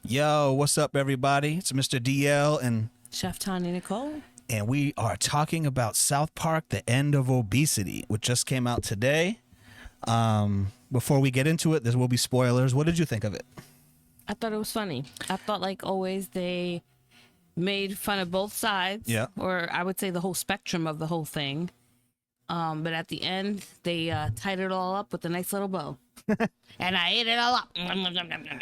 Yo, what's up, everybody? It's Mr. DL, Chef Tanya Nicole. and we are talking about South Park: The End of Obesity, which just came out today. Before we get into it, there will be spoilers. What did you think of it? I thought it was funny. I thought, like always, they made fun of both sides. Yeah. Or I would say the whole spectrum of the whole thing. But at the end, they tied it all up with a nice little bow. And I ate it all up.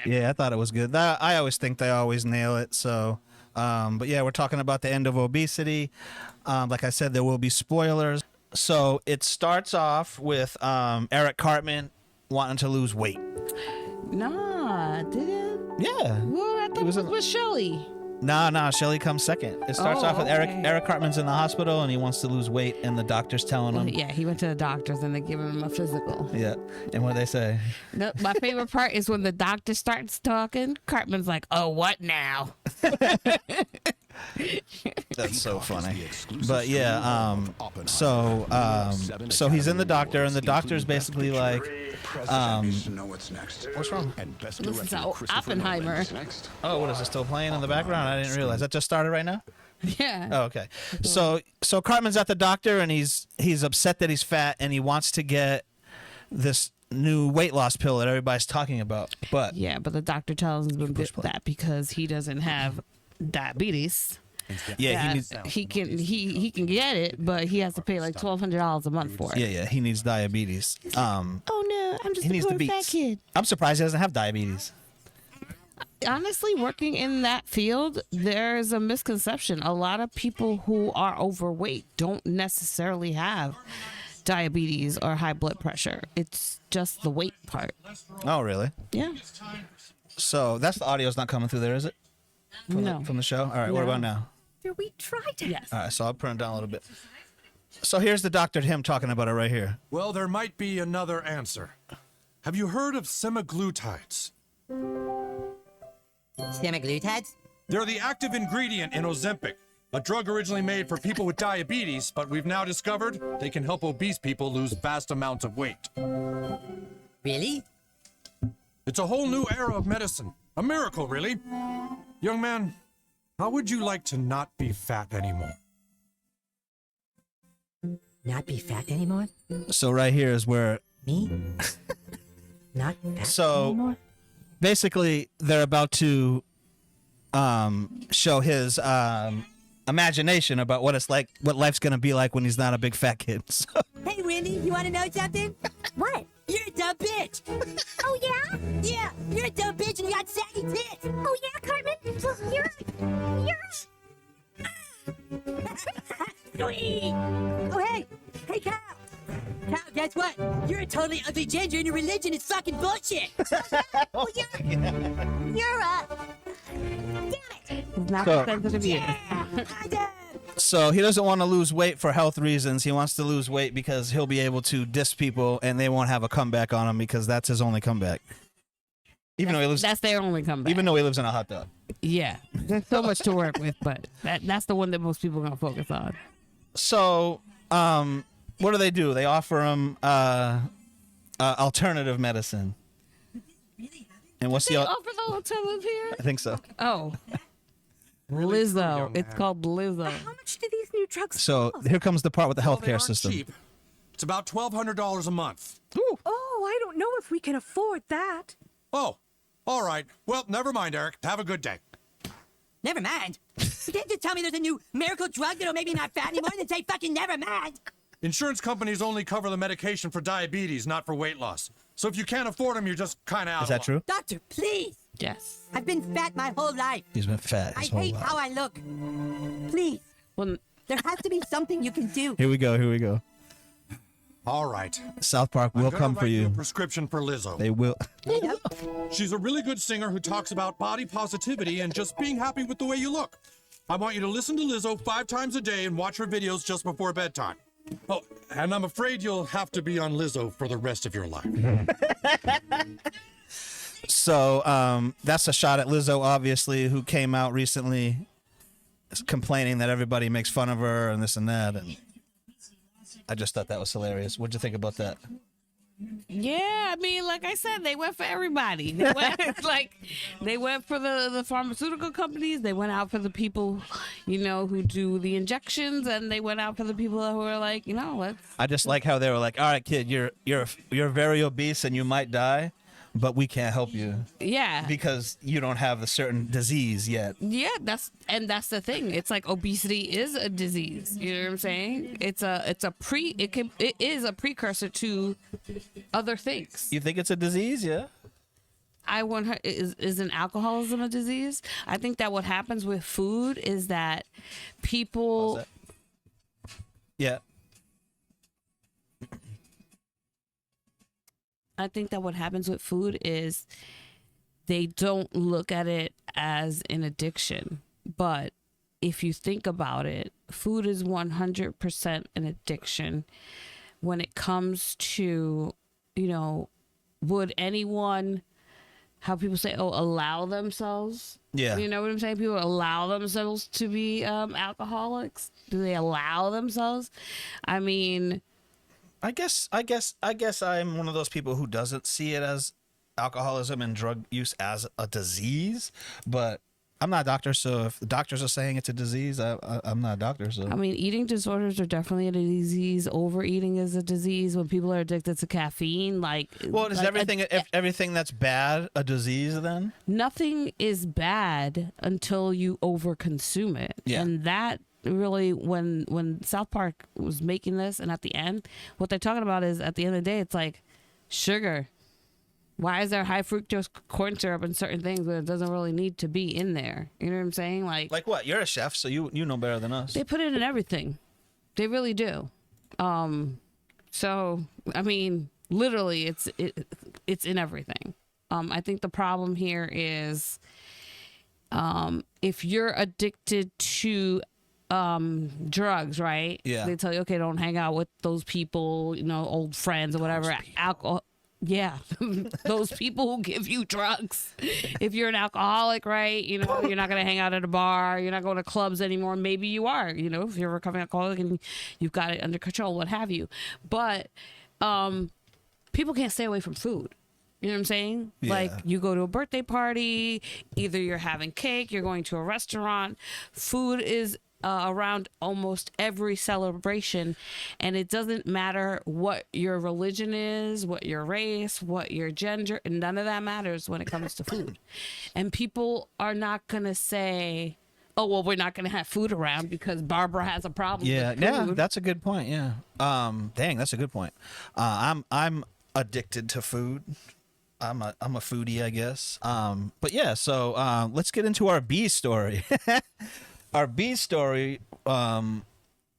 Yeah, I thought it was good. I always think they always nail it. So, but yeah, we're talking about The End of Obesity. Like I said, there will be spoilers. So it starts off with Eric Cartman wanting to lose weight. Nah, did it? Yeah. Well, I thought it was with Shelly. Nah, Shelly comes second. It starts off with okay. Eric Cartman's in the hospital and he wants to lose weight and the doctor's telling him. Yeah, he went to the doctors and they're giving him a physical. Yeah. And what they say? No, my favorite part is when the doctor starts talking, Cartman's like, oh, what now? That's so funny. But yeah, so he's in the doctor and the doctor's basically like, what's wrong? Listen to Oppenheimer. Oh, what is it still playing in the background? I didn't realize. That just started right now? Yeah. Oh, okay. So Cartman's at the doctor and he's upset that he's fat and he wants to get this new weight loss pill that everybody's talking about. But yeah, but the doctor tells him that because he doesn't have diabetes. yeah, he can get it, but he has to pay like $1,200 a month for it. Yeah, he needs diabetes. Oh no, I'm just a poor fat kid. I'm surprised he doesn't have diabetes. Honestly, working in that field, there's a misconception. A lot of people who are overweight don't necessarily have diabetes or high blood pressure. It's just the weight part. Oh, really? Yeah. So that's the audio's not coming through there, is it? From the show? All right, what about now? We tried it. Yes. All right, so I'll turn it down a little bit. So here's the doctor, him talking about it right here. Well, there might be another answer. Have you heard of semaglutides? Semaglutides? They're the active ingredient in Ozempic, a drug originally made for people with diabetes, but we've now discovered they can help obese people lose vast amounts of weight. Really? It's a whole new era of medicine. A miracle, really. Young man, how would you like to not be fat anymore? Not be fat anymore? So right here is where... Me? Not fat So anymore? basically, they're about to show his imagination about what it's like, what life's gonna be like when he's not a big fat kid. So, Hey, Wendy, you want to know something? What? You're a dumb bitch. Oh, yeah? Yeah, you're a dumb bitch and you got saggy tits. Oh, yeah, Cartman? Sweet. Oh, hey. Hey, Kyle. Kyle, guess what? You're a totally ugly ginger and your religion is fucking bullshit. Oh, you're a... Damn it. It's not So- sensitive either. Yeah. so he doesn't want to lose weight for health reasons. He wants to lose weight because he'll be able to diss people and they won't have a comeback on him because that's his only comeback. That's their only comeback. Even though he lives in a hot tub. Yeah, there's so much to work with, but that's the one that most people are gonna focus on. So, what do? They offer him alternative medicine. And what's They the? offer the alternative here. I think so. Oh, Really true, Lizzo. young It's man. called Lizzo. How much do these new drugs So here comes the part with the Well, they healthcare aren't system. cheap. It's about $1,200 a month. Oh, I don't know if we can afford that. Oh, all right. Well, never mind, Eric. Have a good day. Never mind. You can't just tell me there's a new miracle drug that'll make me not fat anymore and then say fucking never mind. Insurance companies only cover the medication for diabetes, not for weight loss. So if you can't afford them, you're just kind of out Is that of luck. true? Doctor, please. Yes. I've been fat my whole life. He's been fat I his whole hate life. how I look. Please. Well, There has to be something you can do. Here we go. All right. South Park I'm will gonna come for write you a you. prescription for Lizzo. They will. She's a really good singer who talks about body positivity and just being happy with the way you look. I want you to listen to Lizzo 5 times a day and watch her videos just before bedtime. Oh, and I'm afraid you'll have to be on Lizzo for the rest of your life. So that's a shot at Lizzo, obviously, who came out recently complaining that everybody makes fun of her and this and that. And I just thought that was hilarious. What'd you think about that? Yeah, I mean, like I said, they went for everybody. They went they went for the pharmaceutical companies. They went out for the people, who do the injections, and they went out for the people who are like, let's. I just like how they were like, all right, kid, you're very obese and you might die, but we can't help you Yeah. because you don't have a certain disease yet. Yeah, that's the thing. It's like obesity is a disease. You know what I'm saying? It is a precursor to other things. You think it's a disease? Yeah. I want her isn't alcoholism a disease? I think that what happens with food is that people Yeah. I think that what happens with food is they don't look at it as an addiction. But if you think about it, food is 100% an addiction. When it comes to, would anyone, how people say, allow themselves? Yeah. You know what I'm saying? People allow themselves to be alcoholics. Do they allow themselves? I mean, I guess I'm one of those people who doesn't see it as alcoholism and drug use as a disease, but I'm not a doctor, so if the doctors are saying it's a disease, I'm not a doctor. So I mean, eating disorders are definitely a disease. Overeating is a disease. When people are addicted to caffeine, is everything that's bad a disease then? Nothing is bad until you overconsume it. Yeah. And that really, when South Park was making this, and at the end, what they're talking about is, at the end of the day, it's like sugar. Why is there high fructose corn syrup in certain things when it doesn't really need to be in there? You know what I'm saying? Like what? You're a chef, so you know better than us. They put it in everything. They really do. So I mean, literally, it's in everything. I think the problem here is, if you're addicted to drugs, right? Yeah. They tell you, okay, don't hang out with those people, old friends or whatever. Alcohol. Yeah, those people who give you drugs. If you're an alcoholic, right, you're not going to hang out at a bar. You're not going to clubs anymore. Maybe you are, if you're a recovering alcoholic and you've got it under control, what have you. But people can't stay away from food. You know what I'm saying? Yeah. Like, you go to a birthday party, either you're having cake, you're going to a restaurant. Food is around almost every celebration, and it doesn't matter what your religion is, what your race, what your gender, and none of that matters when it comes to food. And people are not gonna say, oh, well, we're not gonna have food around because Barbara has a problem with food. That's a good point. Yeah. Dang, that's a good point. I'm addicted to food. I'm a foodie, I guess. But yeah, so let's get into our B story. Our B story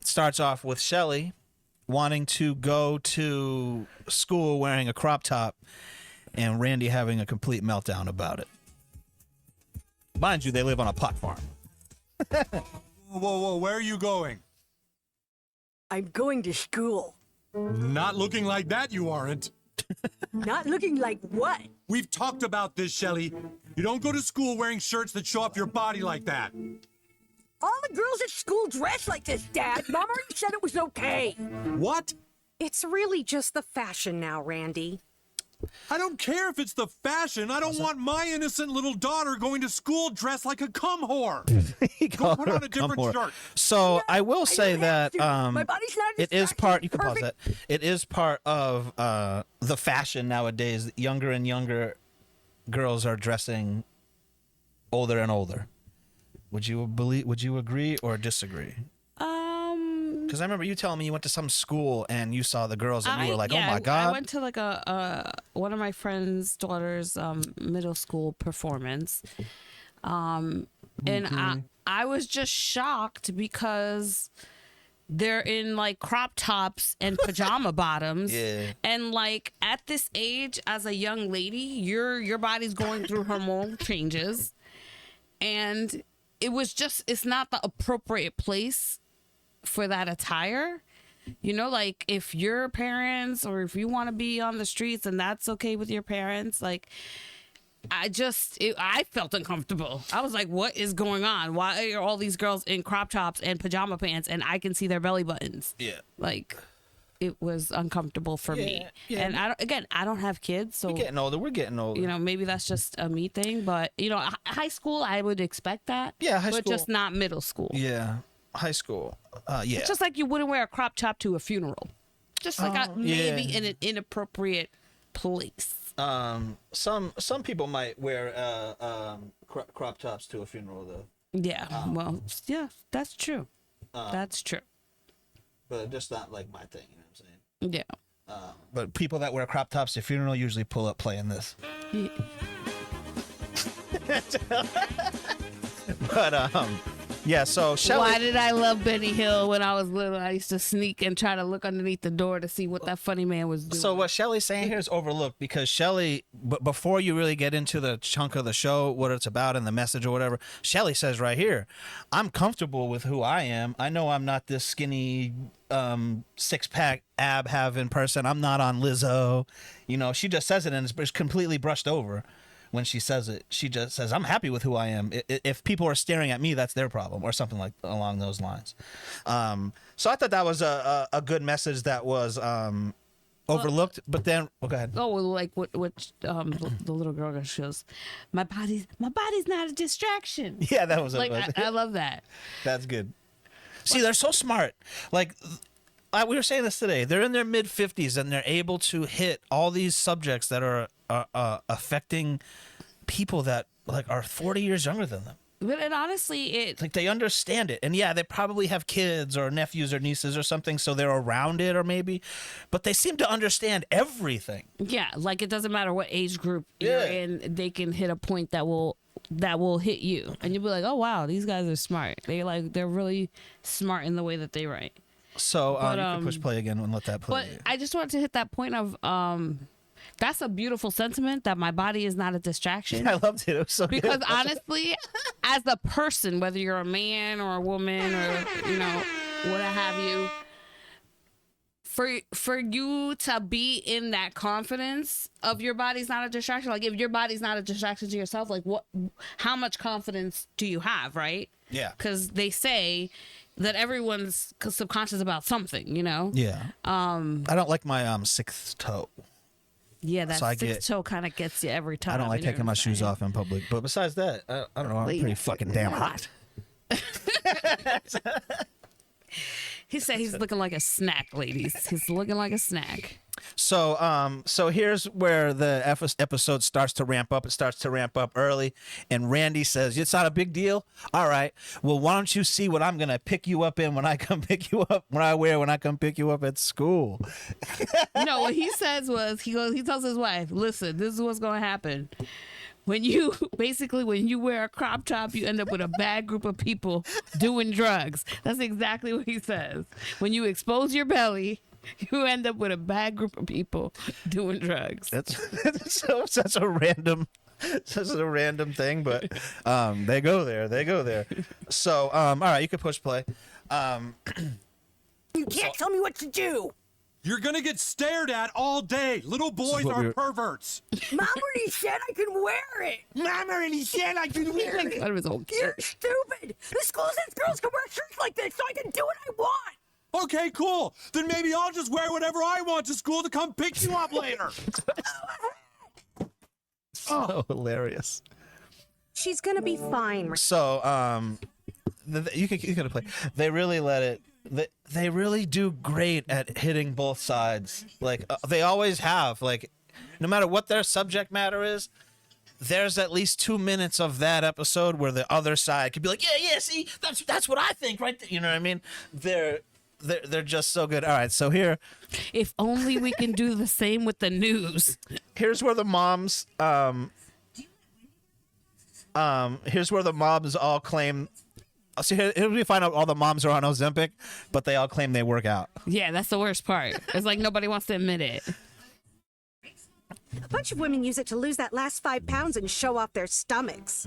starts off with Shelly wanting to go to school wearing a crop top and Randy having a complete meltdown about it. Mind you, they live on a pot farm. Whoa, where are you going? I'm going to school. Not looking like that, you aren't. Not looking like what? We've talked about this, Shelly. You don't go to school wearing shirts that show off your body like that. All the girls at school dress like this, Dad. Mom already said it was okay. What? It's really just the fashion now, Randy. I don't care if it's the fashion. I don't want my innocent little daughter going to school dressed like a cum whore. Go put on a different shirt. So I will say that My body's not it is part. You can pause perfect. that. It is part of the fashion nowadays. Younger and younger girls are dressing older and older. Would you agree or disagree? Because I remember you telling me you went to some school and you saw the girls and you were like, "Oh my god!" I went to like one of my friend's daughter's middle school performance, and I was just shocked because they're in like crop tops and pajama bottoms. Yeah. And like at this age, as a young lady, your body's going through hormonal changes, and it's not the appropriate place for that attire. Like if your parents or if you want to be on the streets and that's okay with your parents, like I felt uncomfortable. I was like, what is going on? Why are all these girls in crop tops and pajama pants and I can see their belly buttons? Yeah. Like, it was uncomfortable for me. Yeah. And I don't have kids, so We're getting older. We're getting older. you know, maybe that's just a me thing. But you know, high school, I would expect that. Yeah, high but school. just not middle school. Yeah, high school. Yeah. It's just like you wouldn't wear a crop top to a funeral. Just like maybe yeah. in an inappropriate place. Some people might wear crop tops to a funeral though. Yeah. Well, yeah, that's true. That's true. But just not like my thing, you know what I'm saying? Yeah. But people that wear crop tops to funeral usually pull up playing this. Yeah. But yeah. So Shelly. Why did I love Benny Hill when I was little? I used to sneak and try to look underneath the door to see what that funny man was doing. So what Shelly's saying here is overlooked because Shelly, before you really get into the chunk of the show, what it's about and the message or whatever, Shelly says right here, I'm comfortable with who I am. I know I'm not this skinny six-pack ab having person. I'm not on Lizzo. You know, she just says it and it's completely brushed over. When she says it, she just says, I'm happy with who I am. If people are staring at me, that's their problem, or something like along those lines. So I thought that was a good message that was overlooked. But then, go ahead. Oh, well, like what the little girl shows, my body's not a distraction. Yeah, that was Like I love that. That's good. See, they're so smart. Like we were saying this today. They're in their mid 50s and they're able to hit all these subjects that are affecting people that like are 40 years younger than them. But and honestly, it Like they understand it, and yeah, they probably have kids or nephews or nieces or something, so they're around it, or maybe, but they seem to understand everything. yeah, like it doesn't matter what age group you're Yeah. in, they can hit a point that will hit you, and you'll be like, oh wow, these guys are smart. They're really smart in the way that they write. So But, you can push play again and let that play. But I just wanted to hit that point of that's a beautiful sentiment that my body is not a distraction. I loved it. It was so Because good. honestly, as a person, whether you're a man or a woman or, you know, what have you, for you to be in that confidence of your body's not a distraction, like if your body's not a distraction to yourself, like how much confidence do you have, right? Yeah. Because they say that everyone's subconscious about something, you know? Yeah. I don't like my sixth toe. Yeah, that So I sixth toe kind of gets you every time. I don't like you know taking what my I'm shoes saying? off in public. But besides that, I don't know. I'm pretty fucking damn hot. He said he's looking like a snack, ladies. He's looking like a snack. So so here's where the episode starts to ramp up. It starts to ramp up early, and Randy says, "It's not a big deal. All right. Well, why don't you see what I'm gonna pick you up in when I come pick you up? When I come pick you up at school?" No, what he says was he tells his wife, "Listen, this is what's gonna happen. When you wear a crop top, you end up with a bad group of people doing drugs." That's exactly what he says. When you expose your belly, you end up with a bad group of people doing drugs. That's such a random thing, but they go there. So all right, you can push play. You can't tell me what to do. You're gonna get stared at all day. Little boys what are we're- perverts. Mom already said I can wear it. Mom already said I can wear it. Out of his own You're kid. stupid. The school says girls can wear shirts like this, so I can do what I want. Okay, cool. Then maybe I'll just wear whatever I want to school to come pick you up later. So hilarious. She's gonna be fine. So you can play. They really let it. They really do great at hitting both sides. Like they always have. Like no matter what their subject matter is, there's at least 2 minutes of that episode where the other side could be like, yeah, see, that's what I think, right? You know what I mean? They're just so good. All right, so If only we can do the same with the news. here's where the moms all claim. So here we find out all the moms are on Ozempic, but they all claim they work out. Yeah, that's the worst part. It's like nobody wants to admit it. A bunch of women use it to lose that last 5 pounds and show off their stomachs.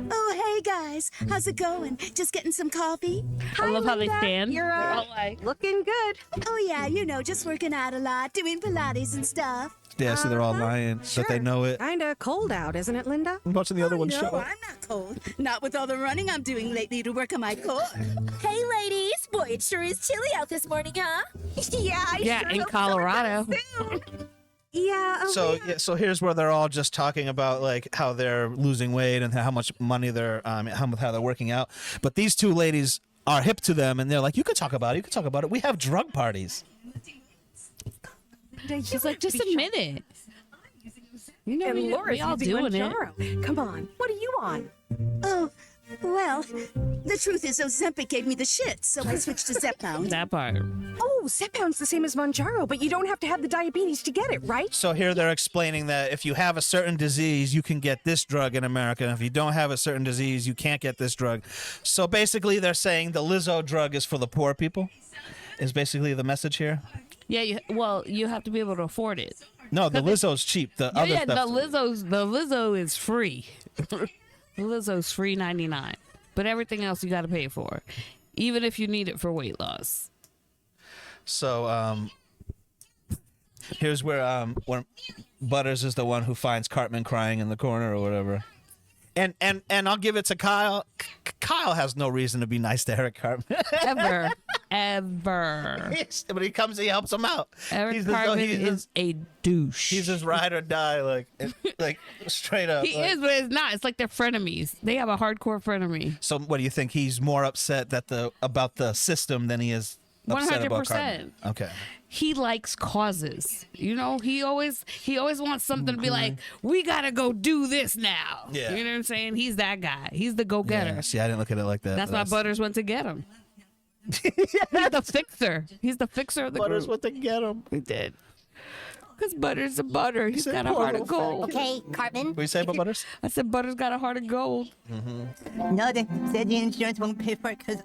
Oh, hey guys, how's it going? Just getting some coffee? I love how they stand. You're They're all like, looking good. Oh yeah, you know, just working out a lot, doing Pilates and stuff. Yeah, so they're all lying that they know it. Kinda cold out, isn't it, Linda? I'm watching the other one No, show. I'm not cold. Not with all the running I'm doing lately to work on my core. Hey, ladies. Boy, it sure is chilly out this morning, huh? Yeah, I Yeah, sure in hope Colorado. summer comes soon. Yeah. So here's where they're all just talking about like how they're losing weight and how much money they're how they're working out. But these two ladies are hip to them, and they're like, "You could talk about it. You could talk about it. We have drug parties." She's like, just admit it. You know, And we Laura's all using doing it. Manjaro. Come on. What are you on? Oh, well, the truth is Ozempic gave me the shit, so I switched to Zepbound. That part. Oh, Zepbound's the same as Manjaro, but you don't have to have the diabetes to get it, right? So here they're explaining that if you have a certain disease, you can get this drug in America. And if you don't have a certain disease, you can't get this drug. So basically, they're saying the Lizzo drug is for the poor people. Is basically the message here. Yeah, you have to be able to afford it. No, the Lizzo's cheap. The other Yeah, stuff. the Lizzo is free. The Lizzo's free 99, but everything else you got to pay for, even if you need it for weight loss. So here's where Butters is the one who finds Cartman crying in the corner or whatever. And I'll give it to Kyle. Kyle has no reason to be nice to Eric Cartman. Ever. But he comes, he helps him out. Eric Cartman is a douche. He's his ride or die, like straight up. He is, but it's not. It's like they're frenemies. They have a hardcore frenemy. So what do you think? He's more upset about the system than he is upset about 100%. Cartman. Okay. He likes causes. You know, he always wants something to be like, we gotta go do this now. Yeah. You know what I'm saying? He's that guy. He's the go-getter. Yeah, see, I didn't look at it like that. That's but why Butters went to get him. He's the fixer. He's the fixer of the Butters group. went to get him. He did. Because Butters a butter. He's said got a poor heart of little gold. Okay, Cartman. What do you say about Butters? I said Butters got a heart of gold. No, they said the insurance won't pay for it because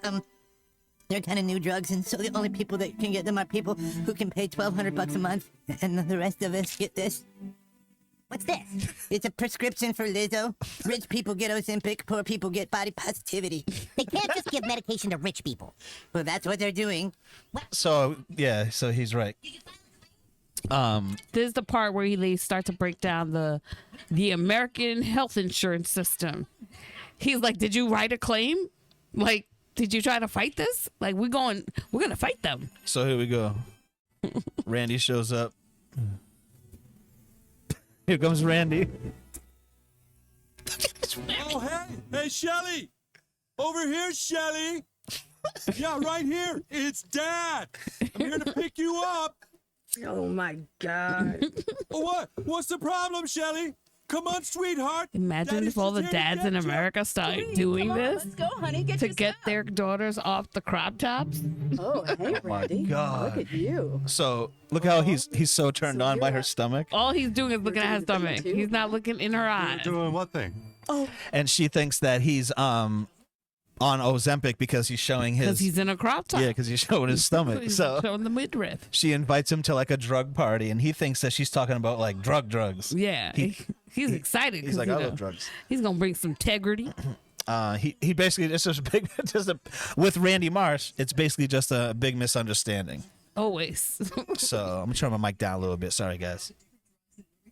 they're kind of new drugs, and so the only people that can get them are people who can pay $1,200 a month, and the rest of us get this. What's this? It's a prescription for Lizzo. Rich people get Ozempic, poor people get body positivity. They can't just give medication to rich people. Well, that's what they're doing. So yeah, so he's right. This is the part where they start to break down the American health insurance system. He's like, did you write a claim? Like, did you try to fight this? Like, we're gonna fight them. So here we go. Randy shows up. Here comes Randy. Oh, hey, Shelly! Over here, Shelly! Yeah, right here. It's Dad. I'm here to pick you up. Oh my God. What? What's the problem, Shelly? Come on, sweetheart. Imagine Daddy's if all the just here to dads in get you. America started doing this Let's go, honey. Get to your get stuff. their daughters off the crop tops. Oh, hey, Randy. God. Look at you. So look how he's so turned on by her stomach, All he's doing is looking at her stomach. He's not looking in her eyes. Doing what thing? and she thinks that he's on Ozempic because he's showing Because his he's in a crop top. because he's showing his stomach. He's So showing the midriff. she invites him to like a drug party, and he thinks that she's talking about like drugs. Yeah. He's excited. He's 'cause, like, you I know, love drugs. He's going to bring some integrity. He basically with Randy Marsh, it's basically just a big misunderstanding. Always. So I'm gonna turn my mic down a little bit. Sorry, guys.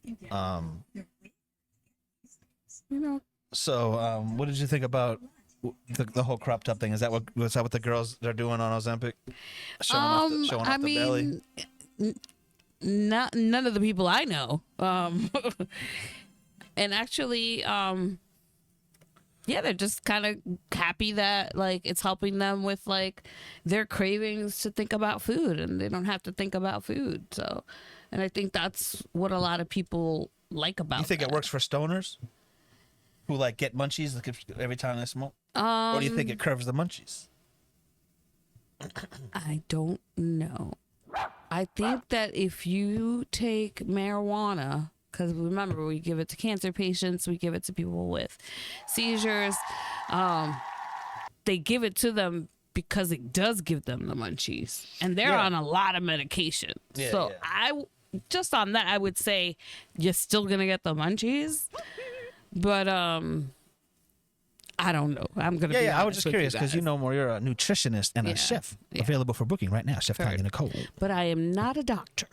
You know, So what did you think about the whole crop top thing? Is that what the girls are doing on Ozempic? Showing off I the belly. mean, none of the people I know. And actually, yeah, they're just kind of happy that like it's helping them with like their cravings to think about food, and they don't have to think about food. So, and I think that's what a lot of people like about. You think it that. works for stoners who like get munchies every time they smoke? Or do you think it curves the munchies? I don't know. I think that if you take marijuana, because remember, we give it to cancer patients, we give it to people with seizures, they give it to them because it does give them the munchies. And they're Yeah. on a lot of medication. Yeah, so yeah. just on that, I would say you're still going to get the munchies. But I don't know. I'm going to be Yeah, I was honest just with curious because you guys. know more. You're a nutritionist and Yeah, a chef. yeah. Available for booking right now, Chef Tanya Nicole. But I am not a doctor.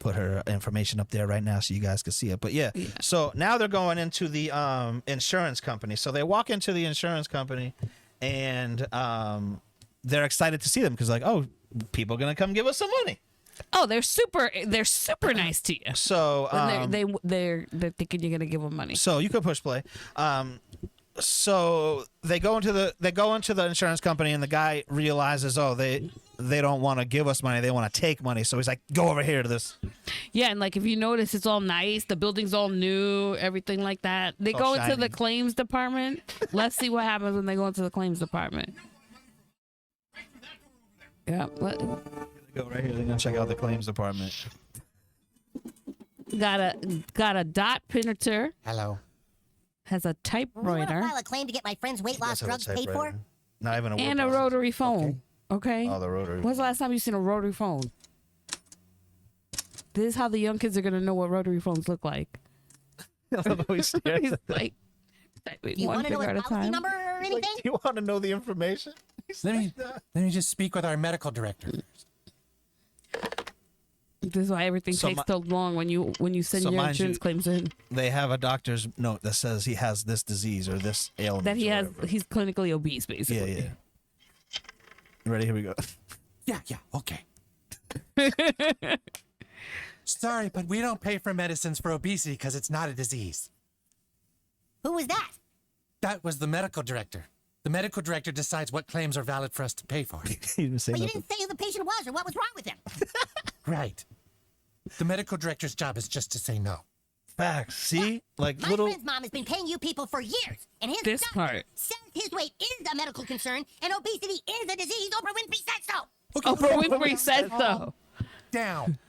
put her information up there right now so you guys can see it. But yeah, so now they're going into the insurance company. So they walk into the insurance company, and they're excited to see them because like, oh, people are gonna come give us some money. Oh, they're super nice to you. So When they're thinking you're gonna give them money. so you could push play. So they go into the insurance company, and the guy realizes, oh, they don't want to give us money, they want to take money. So he's like, go over here to this. Yeah, and like if you notice, it's all nice. The building's all new, everything like that. They It's go all into the shiny. claims department. Let's see what happens when they go into the claims department. Yeah, what? Go right here. They're gonna check out the claims department. Got a dot printer. Hello. Has a You want to typewriter file a claim to get my friend's weight loss That's what drugs a paid for? typewriter. Not even a and word a processor. rotary phone. Okay. Oh, the rotary. When's the last time you seen a rotary phone? This is how the young kids are gonna know what rotary phones look like. He's like, Do you one want to know finger at a his policy time. number or anything? Do you want to know the information? Let me just speak with our medical director. This is why everything So takes my- so long when you send So your mind insurance you- claims in. They have a doctor's note that says he has this disease or this ailment. That he or has, whatever. he's clinically obese, Yeah, basically. yeah. Ready? Here we go. Yeah, okay. Sorry, but we don't pay for medicines for obesity because it's not a disease. Who was that? That was the medical director. The medical director decides what claims are valid for us to pay for. He didn't say But you nothing. didn't say who the patient was or what was wrong with him. Right. The medical director's job is just to say no. Facts. See, like My little. friend's mom has been paying you people for years, and his This doctor part. says his weight is a medical concern and obesity is a disease. Oprah Winfrey said so. Oprah Winfrey said so. Down.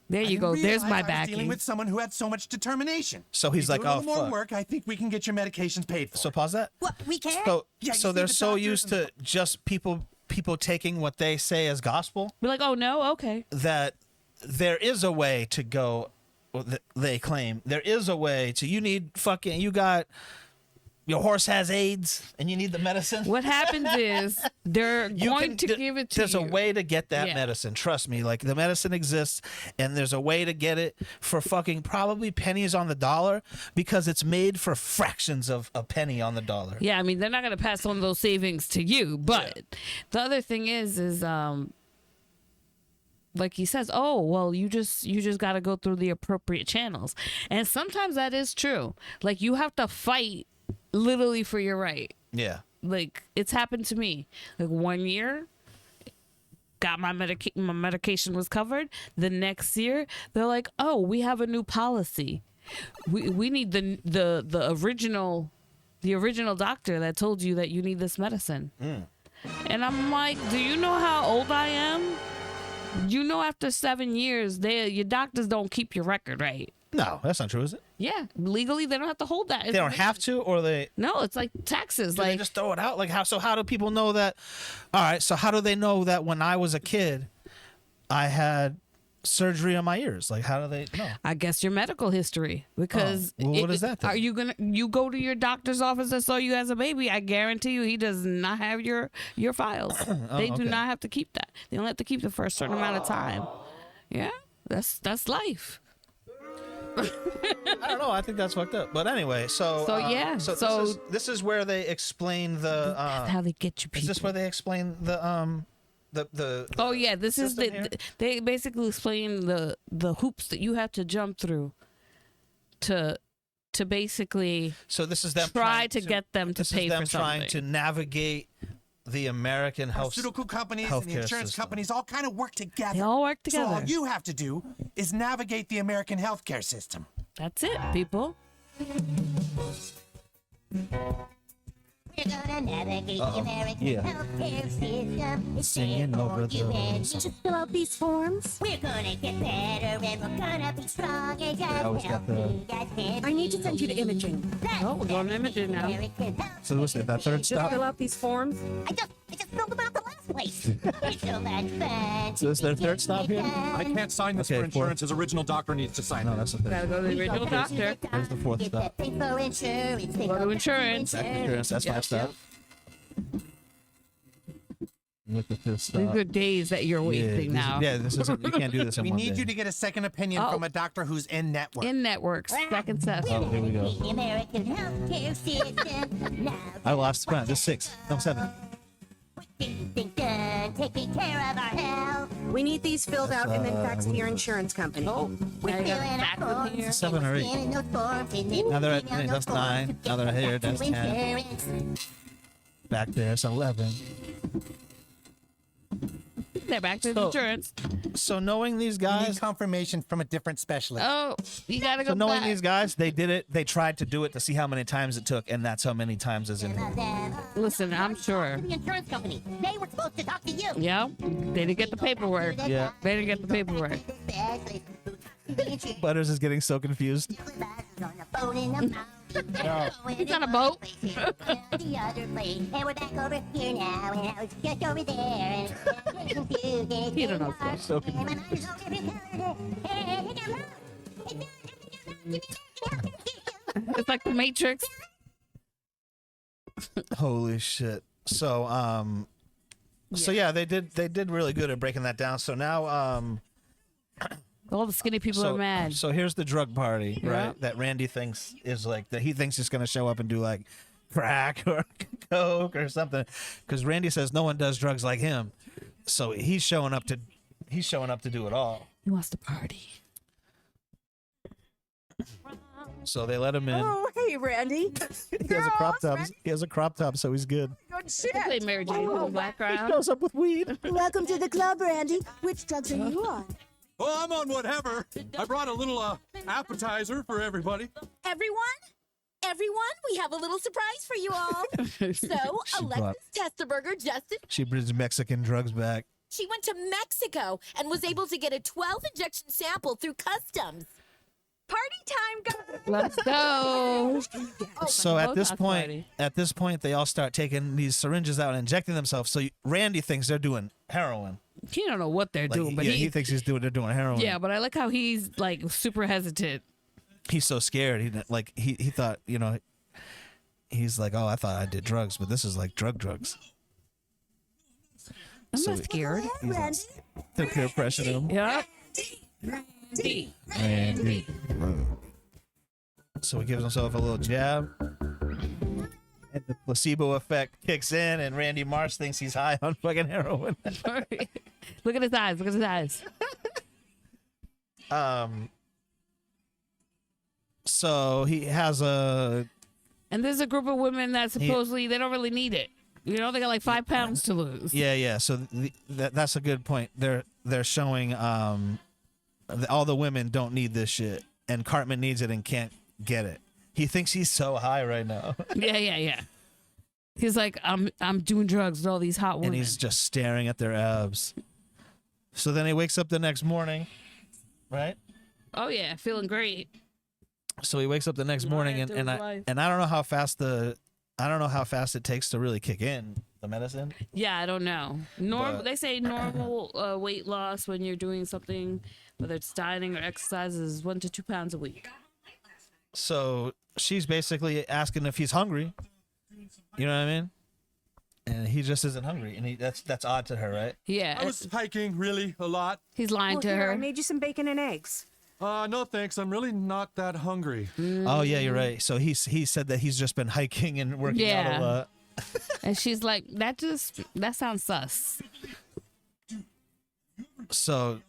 There you I go. didn't There's my realize I was dealing backing. with someone who had so much determination. So he's You like, do a little oh, more fuck. work. I think we can get your medications paid for. So pause that. What, we care? So Yeah, you so see they're the so doctors used and to just people taking what they say as gospel Be like, oh no, okay. that there is a way to go. They claim there is a way to. You need fucking. You got. Your horse has AIDS and you need the medicine. What happens is they're You going can- to give it to There's you. a way to get that Yeah. medicine. Trust me. Like the medicine exists, and there's a way to get it for fucking probably pennies on the dollar because it's made for fractions of a penny on the dollar. Yeah, I mean they're not gonna pass on those savings to you. But the other thing is like he says, oh well, you just got to go through the appropriate channels, and sometimes that is true. Like you have to fight literally for your right. Yeah. Like it's happened to me. Like 1 year, got my medication was covered. The next year, they're like, oh, we have a new policy. We need the original doctor that told you that you need this medicine. And I'm like, do you know how old I am? You know, after 7 years, your doctors don't keep your record, right? No, that's not true, is it? Yeah, legally they don't have to hold that. They don't have to, or they. No, it's like taxes. Do they Like just throw it out? Like how? So how do people know that? All right. So how do they know that when I was a kid, I had surgery on my ears? Like how do they know? I guess your medical history, because Oh, well, what is that then? Are you go to your doctor's office that saw you as a baby? I guarantee you, he does not have your files. They do okay. not have to keep that. They only have to keep it for a certain amount of time. Yeah, that's life. I don't know. I think that's fucked up. But anyway, so yeah, So, so- this is where they explain the. That's how they get you Is people. this where they explain the Oh yeah, this is system here? they basically explain the hoops that you have to jump through to basically So this is them try trying to get them to this pay is them for trying something. to navigate the American health. Pharmaceutical companies and the healthcare insurance system. companies all kind of work together. They all work So all together. you have to do is navigate the American healthcare system. That's it, people. We're gonna navigate the American Yeah. healthcare system. It's Singing there for over you the and me. song. Fill out these forms. We're gonna get better and we're gonna be strong and just always got the- healthy as can I need to be. send you to imaging. Let's Oh, we're going to navigate imaging now. American health So what's it? That third Just stop. fill out these forms. I just filled them out the last place. It's so much fun. So is there a third stop here? I can't sign this Okay, for insurance. His original doctor needs to sign No, it. that's the Gotta third. go to the original doctor. There's the fourth Get stop. that thing for insurance. They Go to back insurance. Back to insurance. That's my stop. with the fifth These stop. are days that you're wasting now. This isn't. You can't do this in We one need day. you to get a second opinion Oh. from a doctor who's in network. In networks, second set. Oh, here we go. The American healthcare system. Now I lost count. Just 6. No, 7. think done taking care of our health. We need these filled out and then faxed to your insurance company. Oh, We're now you got filling back our with here. forms, 7 or 8. filling those forms, and then Now they're at- filling out that's those forms 9. to get Now they're here. back to That's 10. insurance. Back there, it's 11. They're back to So- insurance. So knowing these You need guys, confirmation from a different specialist. Oh, you gotta go so knowing back. these guys, they did it. They tried to do it to see how many times it took, and that's how many times is in here. Listen, I'm sure. The insurance company. They were supposed to talk to you. Yeah, they didn't get the paperwork. Yeah. They didn't get the paperwork. Butters is getting so confused. He's on a boat. The other place, and we're back over here now, and I was just over there, and I'm getting confused, and He don't know it's stuff. and my mind is all different colors. It's like the Matrix. Holy shit. So so yeah, they did really good at breaking that down. So now All the skinny people so, are mad. so here's the drug party, Yeah. right? That Randy thinks is like that he thinks he's gonna show up and do like crack or coke or something. Because Randy says no one does drugs like him. So he's showing up to do it all. He wants to party. So they let him in. Oh, hey, Randy. He has a crop top. He has a crop top, so he's good. Good shit. They Mary Jane in the He background. shows up with weed. Welcome to the club, Randy. Which drugs are you on? Well, I'm on whatever. I brought a little appetizer for everybody. Everyone, we have a little surprise for you all. So, She brought- Alexis Testerberger Justin, She brings Mexican drugs back. she went to Mexico and was able to get a 12 injection sample through customs. Party time, guys. Let's go. So at this Botox point, party. they all start taking these syringes out and injecting themselves. So Randy thinks they're doing heroin. He don't know what they're Like, doing, but yeah, he he thinks they're doing heroin. yeah, but I like how he's like super hesitant. He's so scared. He thought, he's like, oh, I thought I did drugs, but this is like drugs. I'm So not scared. He's like, the peer pressure him. Yeah. Randy. So he gives himself a little jab. And the placebo effect kicks in, and Randy Marsh thinks he's high on fucking heroin. Look at his eyes. Look at his eyes. So he has a And there's a group of women that supposedly they don't really need it. You know, they got like 5 pounds to lose. yeah. So that's a good point. They're showing all the women don't need this shit, and Cartman needs it and can't get it. He thinks he's so high right now, Yeah. He's like, I'm doing drugs with all these hot women. and he's just staring at their abs. So then he wakes up the next morning, right? Oh yeah, feeling great. So he wakes up the next morning, Lion to and his I life. don't know how fast it takes to really kick in the medicine. Yeah, I don't know. But- They say normal weight loss when you're doing something, whether it's dieting or exercise, is 1 to 2 pounds a week. So she's basically asking if he's hungry. You know what I mean? And he just isn't hungry, and that's odd to her, right? Yeah, I was hiking really a lot. he's lying Well, to here, I her. made you some bacon and eggs. No thanks. I'm really not that hungry. Oh yeah, you're right. So he said that he's just been hiking and working out Yeah. a lot. And she's like, that sounds sus. So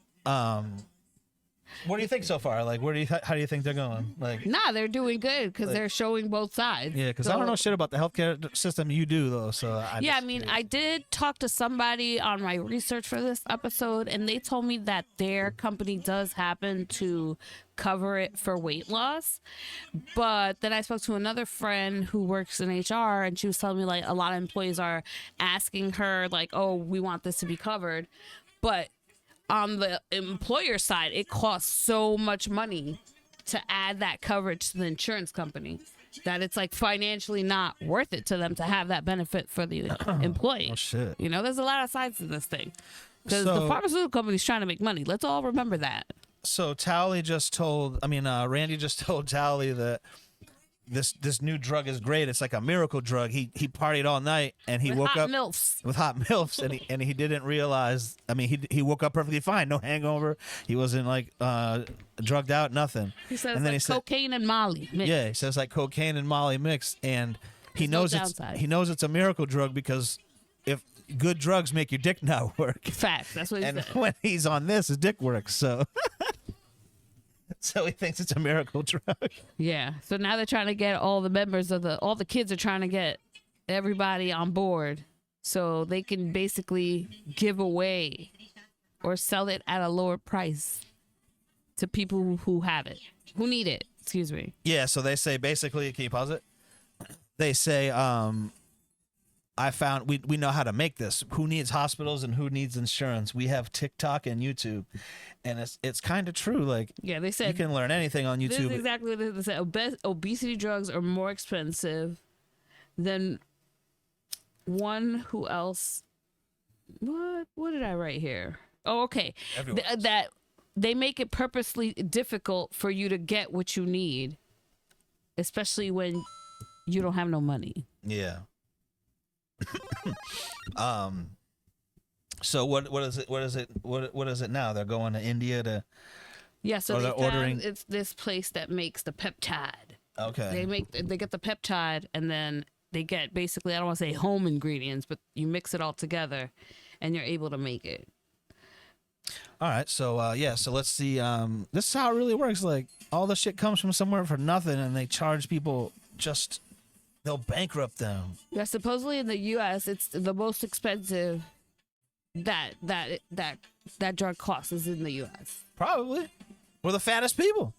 what do you think so far? Like, how do you think they're going? Like, Nah, they're doing good because they're showing both sides. yeah, because I don't know shit about the healthcare system. You do though, so I mean, I did talk to somebody on my research for this episode, and they told me that their company does happen to cover it for weight loss. But then I spoke to another friend who works in HR, and she was telling me like a lot of employees are asking her like, "Oh, we want this to be covered," but on the employer side, it costs so much money to add that coverage to the insurance company that it's like financially not worth it to them to have that benefit for the employee. Oh shit. You know, there's a lot of sides to this thing. Because So- the pharmaceutical company's trying to make money. Let's all remember that. So Randy just told Towley that this new drug is great. It's like a miracle drug. He partied all night and he With woke hot up milfs. with hot milfs and he didn't realize. I mean, he woke up perfectly fine, no hangover. He wasn't like drugged out, nothing. He says and then like cocaine and Molly. Mixed. yeah, he says like cocaine and Molly mixed, and he There's no knows downside. he knows it's a miracle drug because if good drugs make your dick not work, Facts. That's what he and said. when he's on this, his dick works. So. So he thinks it's a miracle drug. Yeah. So now they're trying to get all the members of all the kids are trying to get everybody on board so they can basically give away or sell it at a lower price to people who have it, who need it. Excuse me. Yeah, so they say basically, can you pause it? They say, I found we know how to make this. Who needs hospitals and who needs insurance? We have TikTok and YouTube. And it's kind of true. Like, Yeah, they you said can learn anything on this is YouTube. exactly what they said. Obesity drugs are more expensive than one who else. What did I write here? Oh, okay. Everyone. That they make it purposely difficult for you to get what you need, especially when you don't have no money. Yeah. So what is it now? They're going to India to Yeah, so Or they they're found ordering- it's this place that makes the peptide. okay. They get the peptide and then they get basically, I don't want to say home ingredients, but you mix it all together and you're able to make it. All right, so so let's see. This is how it really works. Like all the shit comes from somewhere for nothing, and they charge people just. They'll bankrupt them. Yeah, supposedly in the U.S., it's the most expensive that drug costs is in the U.S. Probably, we're the fattest people,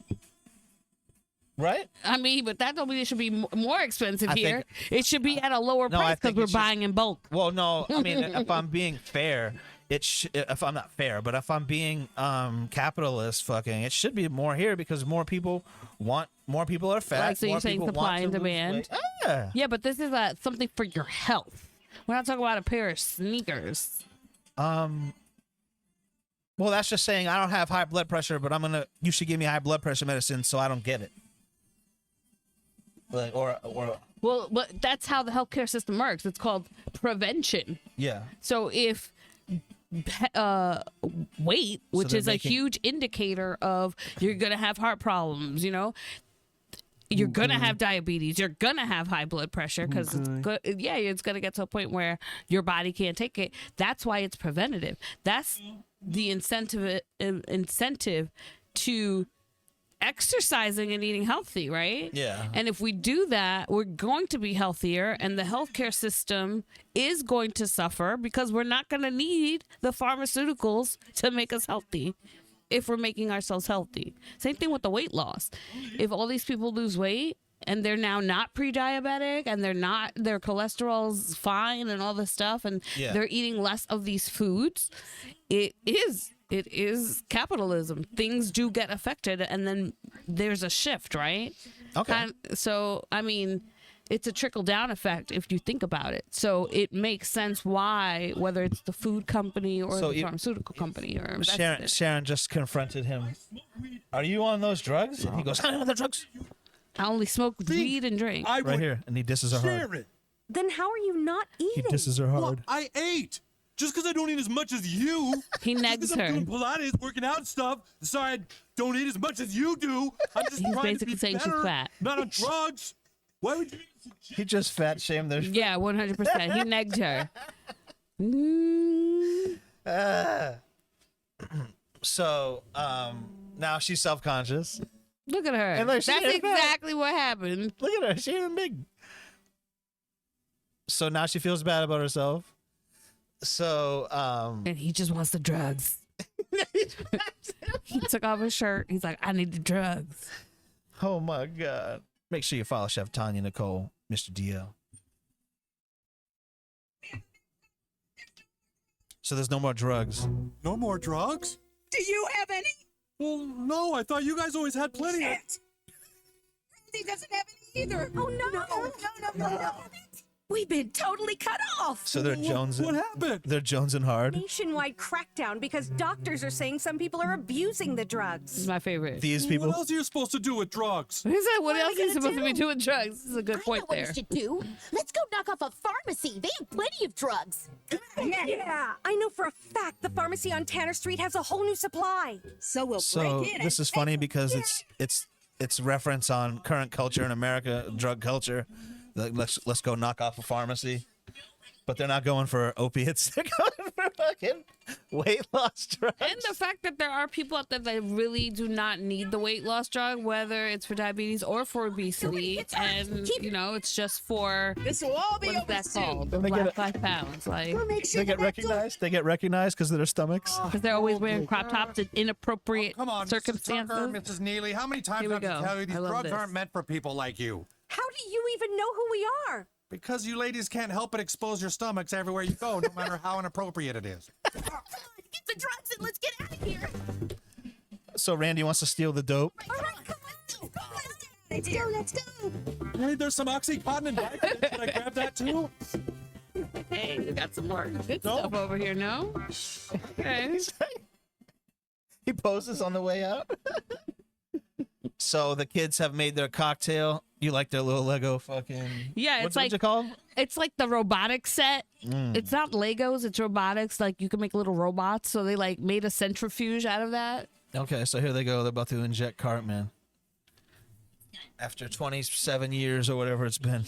right? I mean, but that don't mean it should be more expensive I here. think- It should be at a lower No, I price because think we're it's just- buying in bulk. Well, no, I mean, if I'm being fair, if I'm not fair, but if I'm being capitalist, fucking, it should be more here because more people are fat. Like, so more you're saying people supply want to and lose demand? weight. Yeah. Yeah, but this is something for your health. We're not talking about a pair of sneakers. Well, that's just saying I don't have high blood pressure, but you should give me high blood pressure medicine so I don't get it. Like, or Well, but that's how the healthcare system works. It's called prevention. yeah. So if weight, which they're is a making- huge indicator of you're gonna have heart problems, you're gonna have diabetes, you're gonna have high blood pressure because it's gonna get to a point where your body can't take it. That's why it's preventative. That's the incentive to exercising and eating healthy, right? Yeah. And if we do that, we're going to be healthier, and the healthcare system is going to suffer because we're not going to need the pharmaceuticals to make us healthy if we're making ourselves healthy. Same thing with the weight loss. If all these people lose weight and they're now not pre-diabetic and their cholesterol's fine and all this stuff, and Yeah. they're eating less of these foods, it is capitalism. Things do get affected, and then there's a shift, right? Okay. So, I mean, it's a trickle-down effect if you think about it. So it makes sense why, whether it's the food company or So the pharmaceutical company or investment. Sharon just confronted him. Are you on those drugs? And he goes, I'm on the drugs. I only smoke weed and drink. I Right would here. And he disses her hard. Sharon. Then how are you not He eating? disses her Well, hard. I ate. Just because I don't eat as much as you. He Just negs 'cause I'm her. doing Pilates, working out and stuff. Sorry, I don't eat as much as you do. I'm just He's trying basically to be saying she's better, fat. not on drugs. Why would you? He just fat shamed their. Yeah, 100%. He negged her. So now she's self-conscious. Look at her. And look, she That's ain't fat. exactly what happened. Look at her. She ain't big. So now she feels bad about herself. So And he just wants the drugs. He took off his shirt. He's like, I need the drugs. oh my God. Make sure you follow Chef Tanya Nicole, Mr. DL. So there's no more drugs. No more drugs? Do you have any? Well, no. I thought you guys always had plenty. Shit. Rosie doesn't have any either. Oh, no. No. We've been totally cut off. So they're jonesing. What happened? They're jonesing hard. Nationwide crackdown because doctors are saying some people are abusing the This drugs. is my favorite. These What people. else are you supposed to do with drugs? He said, what What are else we are you gonna supposed to be do? doing drugs? This is a good I point know what there. we should do. Let's go knock off a pharmacy. They have plenty of drugs. Yeah, I know for a fact the pharmacy on Tanner Street has a whole new supply. So we'll So break in. this is funny because it's reference on current culture in America, drug culture. Like, let's go knock off a pharmacy. But they're not going for opiates. They're going for fucking weight loss drugs. And the fact that there are people out there that really do not need the weight loss drug, whether it's for diabetes or for obesity, and it's just for This will all be what is over that soon. called? The they get black 5 pounds, like Make sure They get that that's recognized. They get recognized because of their stomachs. because they're always wearing crop tops in inappropriate Come on, circumstances. Mrs. Tucker, Mrs. Neely. How many times Here we do I have go. to tell you I these love drugs this. aren't meant for people like you? How do you even know who we are? Because you ladies can't help but expose your stomachs everywhere you go, no matter how inappropriate it is. Come on, get the drugs and let's get out of here. So Randy wants to steal the dope. All right, come on. Let's go. Let's go. Hey, there's some Oxycontin and Vicodin. Can I grab that too? Hey, we got some more good stuff over here. No, okay. He poses on the way out. So the kids have made their cocktail. You like their little Lego fucking... Yeah, what's it's it called? It's like the robotics set. It's not Legos, it's robotics. Like you can make little robots. So they like made a centrifuge out of that. Okay, so here they go. They're about to inject Cartman. After 27 years or whatever it's been.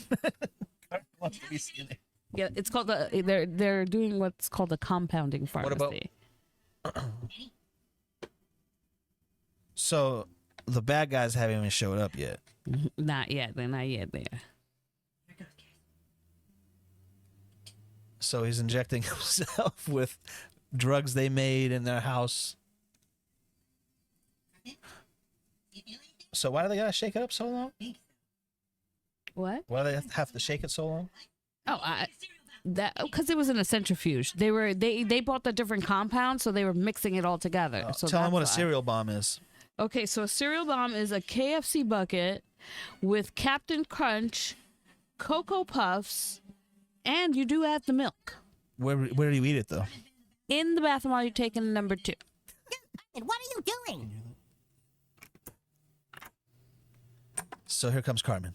Cartman wants to be seen. Yeah, it's called they're doing what's called a compounding pharmacy. about- So the bad guys haven't even showed up yet. Not yet. They're not yet there. So he's injecting himself with drugs they made in their house. So why do they gotta shake it up so long? What? Why do they have to shake it so long? Oh, because it was in a centrifuge. They bought the different compounds, so they were mixing it all together. So Tell them what a that's why. cereal bomb is. Okay, so a cereal bomb is a KFC bucket with Captain Crunch, Cocoa Puffs, and you do add the milk Where do you eat it though? in the bathroom while you're taking number 2. And what are you doing? So here comes Cartman,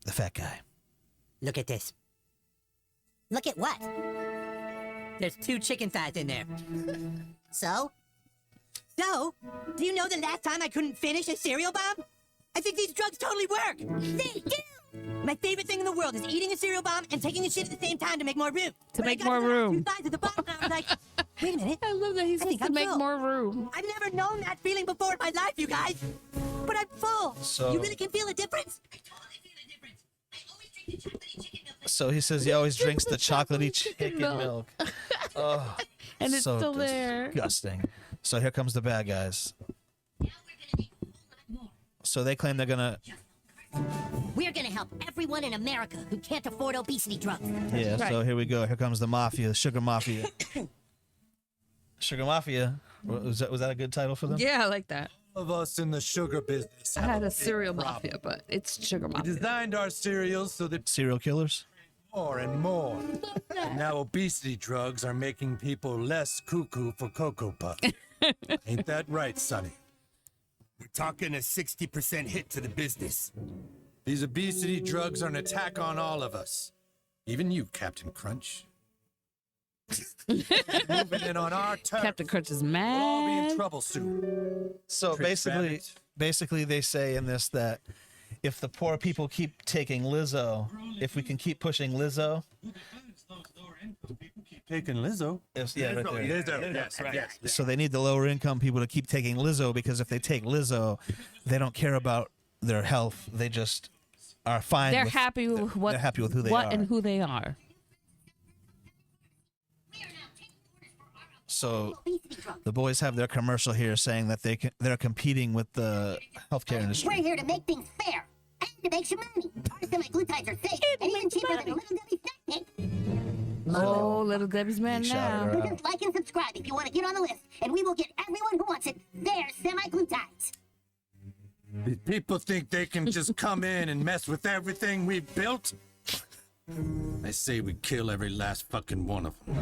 the fat guy. Look at this. Look at what? There's 2 chicken thighs in there. So? So, do you know the last time I couldn't finish a cereal bomb? I think these drugs totally work. They do! My favorite thing in the world is eating a cereal bomb and taking a shit at the same time to make more room. To But I make got more the last room. 2 thighs at the bottom and I was like, wait a minute. I love that he says think to I'm make full. more room. I've never known that feeling before in my life, you guys. But I'm full. So- You really can feel a difference? So he says he always drinks the chocolatey chicken milk. milk. Oh, And it's so still there. disgusting. So here comes the bad guys. So they claim they're gonna. We're gonna help everyone in America who can't afford obesity drugs. Yeah. So Right. here we go. Here comes the mafia, the sugar mafia. Sugar mafia. Was that a good title for them? Yeah, I like that. Of us in the sugar business. I had a cereal mafia, but it's sugar We mafia. designed our cereals so that Serial killers. more and more. And now obesity drugs are making people less cuckoo for Cocoa Puff. Ain't that right, Sonny? We're talking a 60% hit to the business. These obesity drugs are an attack on all of us. Even you, Captain Crunch. Moving in on our turf. Captain Crunch is We'll all be in mad. trouble soon. So Trick rabbit. basically, they say in this that if the poor people keep taking Lizzo, if we can keep pushing Lizzo, Taking Lizzo. yeah, right there. Lizzo, yes, right. Yes. So they need the lower income people to keep taking Lizzo because if they take Lizzo, they don't care about their health. They just are fine. They're with, happy with what They're happy with who they what are. and who they are. So the boys have their commercial here saying that they're competing with the healthcare industry. We're here to make things fair and to make some money. Our semi-glutides are safe and even cheaper than a little Debbie snack cake. Oh, little Debbie's man He shouted now. her out. Just like and subscribe if you want to get on the list, and we will get everyone who wants it their semi-glutides. People think they can just come in and mess with everything we've built. They say we kill every last fucking one of them.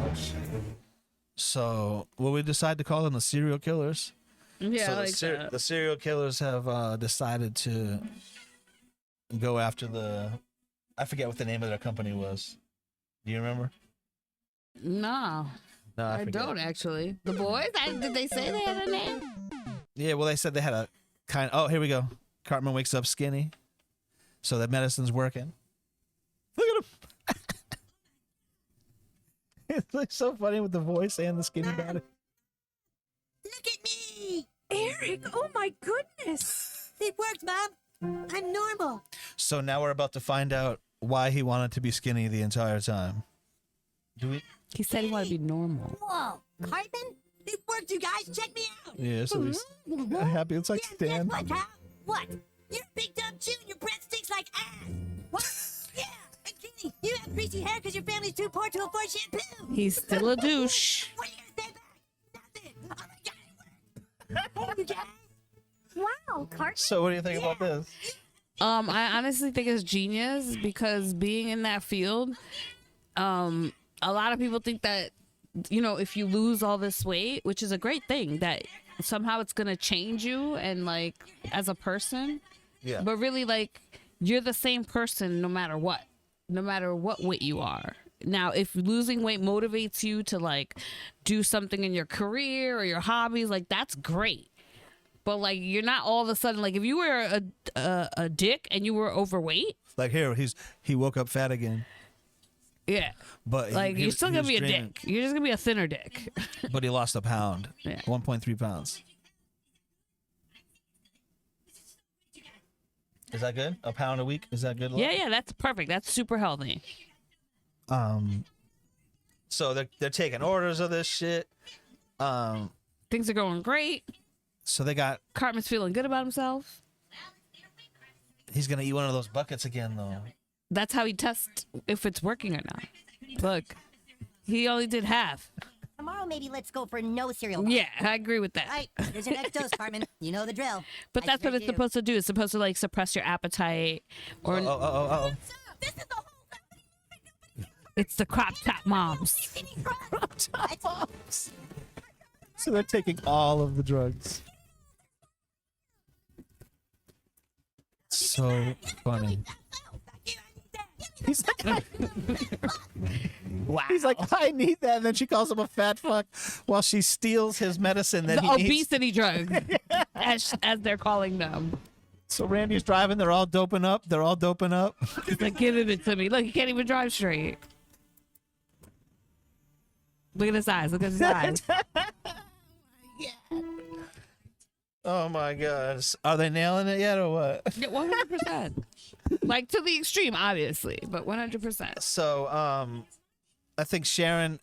So, will we decide to call them the serial killers? Yeah, So like the serial killers have decided to go after I forget what the name of their company was. Do you remember? no, No, I forget. don't actually. The boys? Did they say they had a name? Yeah, well, they said they had a kind. Oh, here we go. Cartman wakes up skinny, so that medicine's working. Look at him. It's like so funny with the voice and the skinny body. Look at me! Eric, oh my goodness. It worked, Mom. I'm normal. So now we're about to find out why he wanted to be skinny the entire time. Do we? He said he wanted to be normal. Whoa, Cartman? It worked, you guys. Check me out. Yeah, so he's happy. It's like Yeah, Stan. guess what, Kyle? What? You're a big dumb Jew and your breath stinks like ass. What? Yeah. And Kenny, you have greasy hair because your family's too poor to afford shampoo. He's still a douche. What are you gonna say back? Nothing. Oh my God, it worked. Hey, you guys. Wow, Cartman. So what do you think about this? I honestly think it's genius because being in that field, a lot of people think that, you know, if you lose all this weight, which is a great thing, that somehow it's gonna change you and like as a person. Yeah. But really, like, you're the same person no matter what weight you are. Now, if losing weight motivates you to like do something in your career or your hobbies, like that's great. But like, you're not all of a sudden like if you were a dick and you were overweight, Like here, he woke up fat again. yeah, But like you're still he gonna was be a dreaming. dick. You're just gonna be a thinner dick. But he lost a pound. Yeah. 1.3 pounds. Is that good? A pound a week? Is that good? Yeah, that's perfect. That's super healthy. So they're taking orders of this shit. Things are going great. So they got. Cartman's feeling good about himself. He's gonna eat one of those buckets again, though. That's how he tests if it's working or not. Look, he only did half. Tomorrow, maybe let's go for no cereal. Yeah, I agree with that. All right, here's your next dose, Cartman. You know the drill. But that's what it's supposed supposed to do. It's supposed to like suppress your appetite, or Oh. This is the whole it's the crop top moms. So they're taking all of the drugs. So funny. He's like, Wow. he's like, I need that, and then she calls him a fat fuck while she steals his medicine that The he needs. obesity drugs, as they're calling them. So Randy's driving. They're all doping up. He's like, giving it to me. Look, he can't even drive straight. Look at his eyes. Look at his eyes. Oh my God. Are they nailing it yet or what? Yeah, 100%. Like to the extreme, obviously, but 100%. So I think Sharon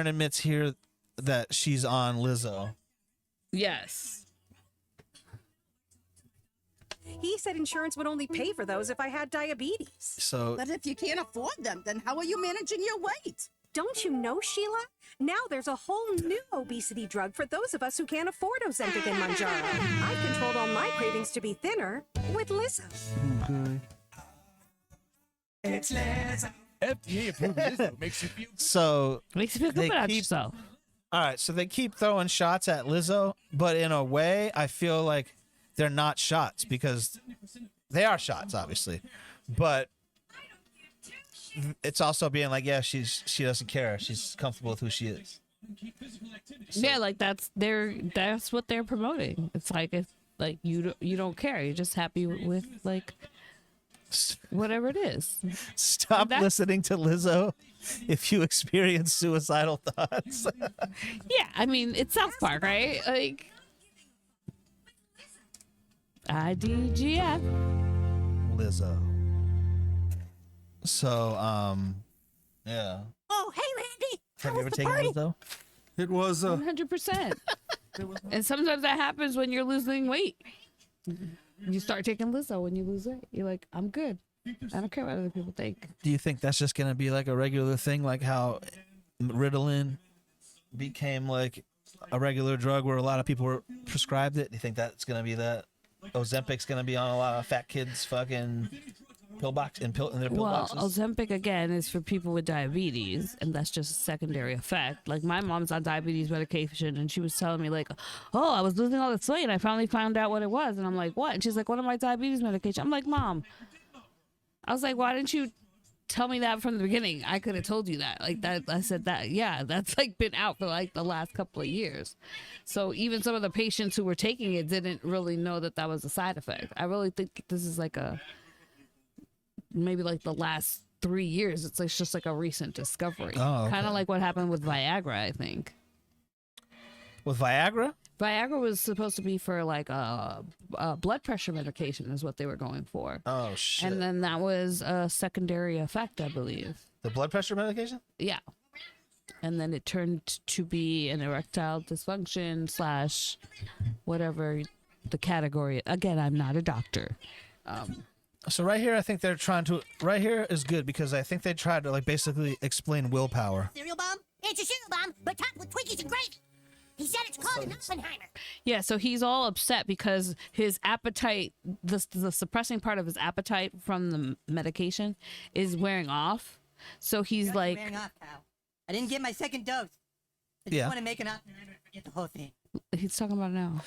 admits here that she's on Lizzo. Yes. He said insurance would only pay for those if I had diabetes. So But if you can't afford them, then how are you managing your weight? Don't you know, Sheila? Now there's a whole new obesity drug for those of us who can't afford Ozempic and Mounjaro. I controlled all my cravings to be thinner with Lizzo. It's Lizzo. FDA approved Lizzo makes you feel so Makes you feel They good about keep- yourself. all right, so they keep throwing shots at Lizzo, but in a way I feel like they're not shots because they are shots, obviously. But it's also being like, yeah, she doesn't care. She's comfortable with who she is. Yeah, like that's what they're promoting. It's like if like you don't care. You're just happy with like whatever it is. Stop That- listening to Lizzo if you experience suicidal thoughts. Yeah, I mean it's South Park, right? Like IDGF. Lizzo. So, yeah. Oh, hey, Randy. Have you ever taken Lizzo? It was 100%. And sometimes that happens when you're losing weight. You start taking Lizzo when you lose weight. You're like, I'm good. I don't care what other people think. Do you think that's just gonna be like a regular thing, like how Ritalin became like a regular drug where a lot of people were prescribed it? Do you think that's gonna be that Ozempic's gonna be on a lot of fat kids' fucking pill box in their pill Well, boxes. Ozempic again is for people with diabetes, and that's just a secondary effect. Like my mom's on diabetes medication, and she was telling me like, "Oh, I was losing all this weight, and I finally found out what it was." And I'm like, "What?" And she's like, "One of my diabetes medication." I'm like, "Mom," I was like, "Why didn't you tell me that from the beginning? I could have told you that." Like that, I said that. Yeah, that's like been out for like the last couple of years. So even some of the patients who were taking it didn't really know that that was a side effect. I really think this is like maybe like the last 3 years. It's like just like a recent discovery. Oh, okay. Kind of like what happened with Viagra, I think. With Viagra? Viagra was supposed to be for like a blood pressure medication is what they were going for. Oh shit! And then that was a secondary effect, I believe. The blood pressure medication? Yeah. And then it turned to be an erectile dysfunction / whatever the category. Again, I'm not a doctor. So right here, I think they're trying to. Right here is good because I think they tried to like basically explain willpower. Cereal bomb? It's a cereal bomb, but topped with Twinkies and gravy. He said it's called an Oppenheimer. Yeah, so he's all upset because his appetite, the suppressing part of his appetite from the medication is wearing off. So he's like, Wearing off, Kyle. I didn't get my second dose. I just Yeah. want to make an Oppenheimer and get the whole thing. he's talking about now.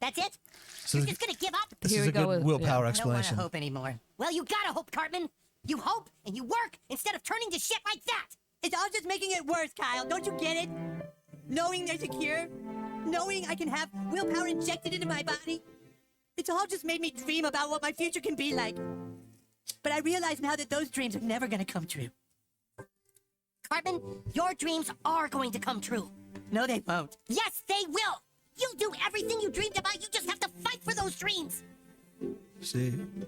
That's it? So You're just gonna give up? this Here is we a go good with- willpower I don't want explanation. to hope anymore. Well, you gotta hope, Cartman. You hope and you work instead of turning to shit like that. It's all just making it worse, Kyle. Don't you get it? Knowing there's a cure, knowing I can have willpower injected into my body, it's all just made me dream about what my future can be like. But I realize now that those dreams are never gonna come true. Cartman, your dreams are going to come true. No, they won't. Yes, they will. You'll do everything you dreamed about. You just have to fight for those dreams. See, You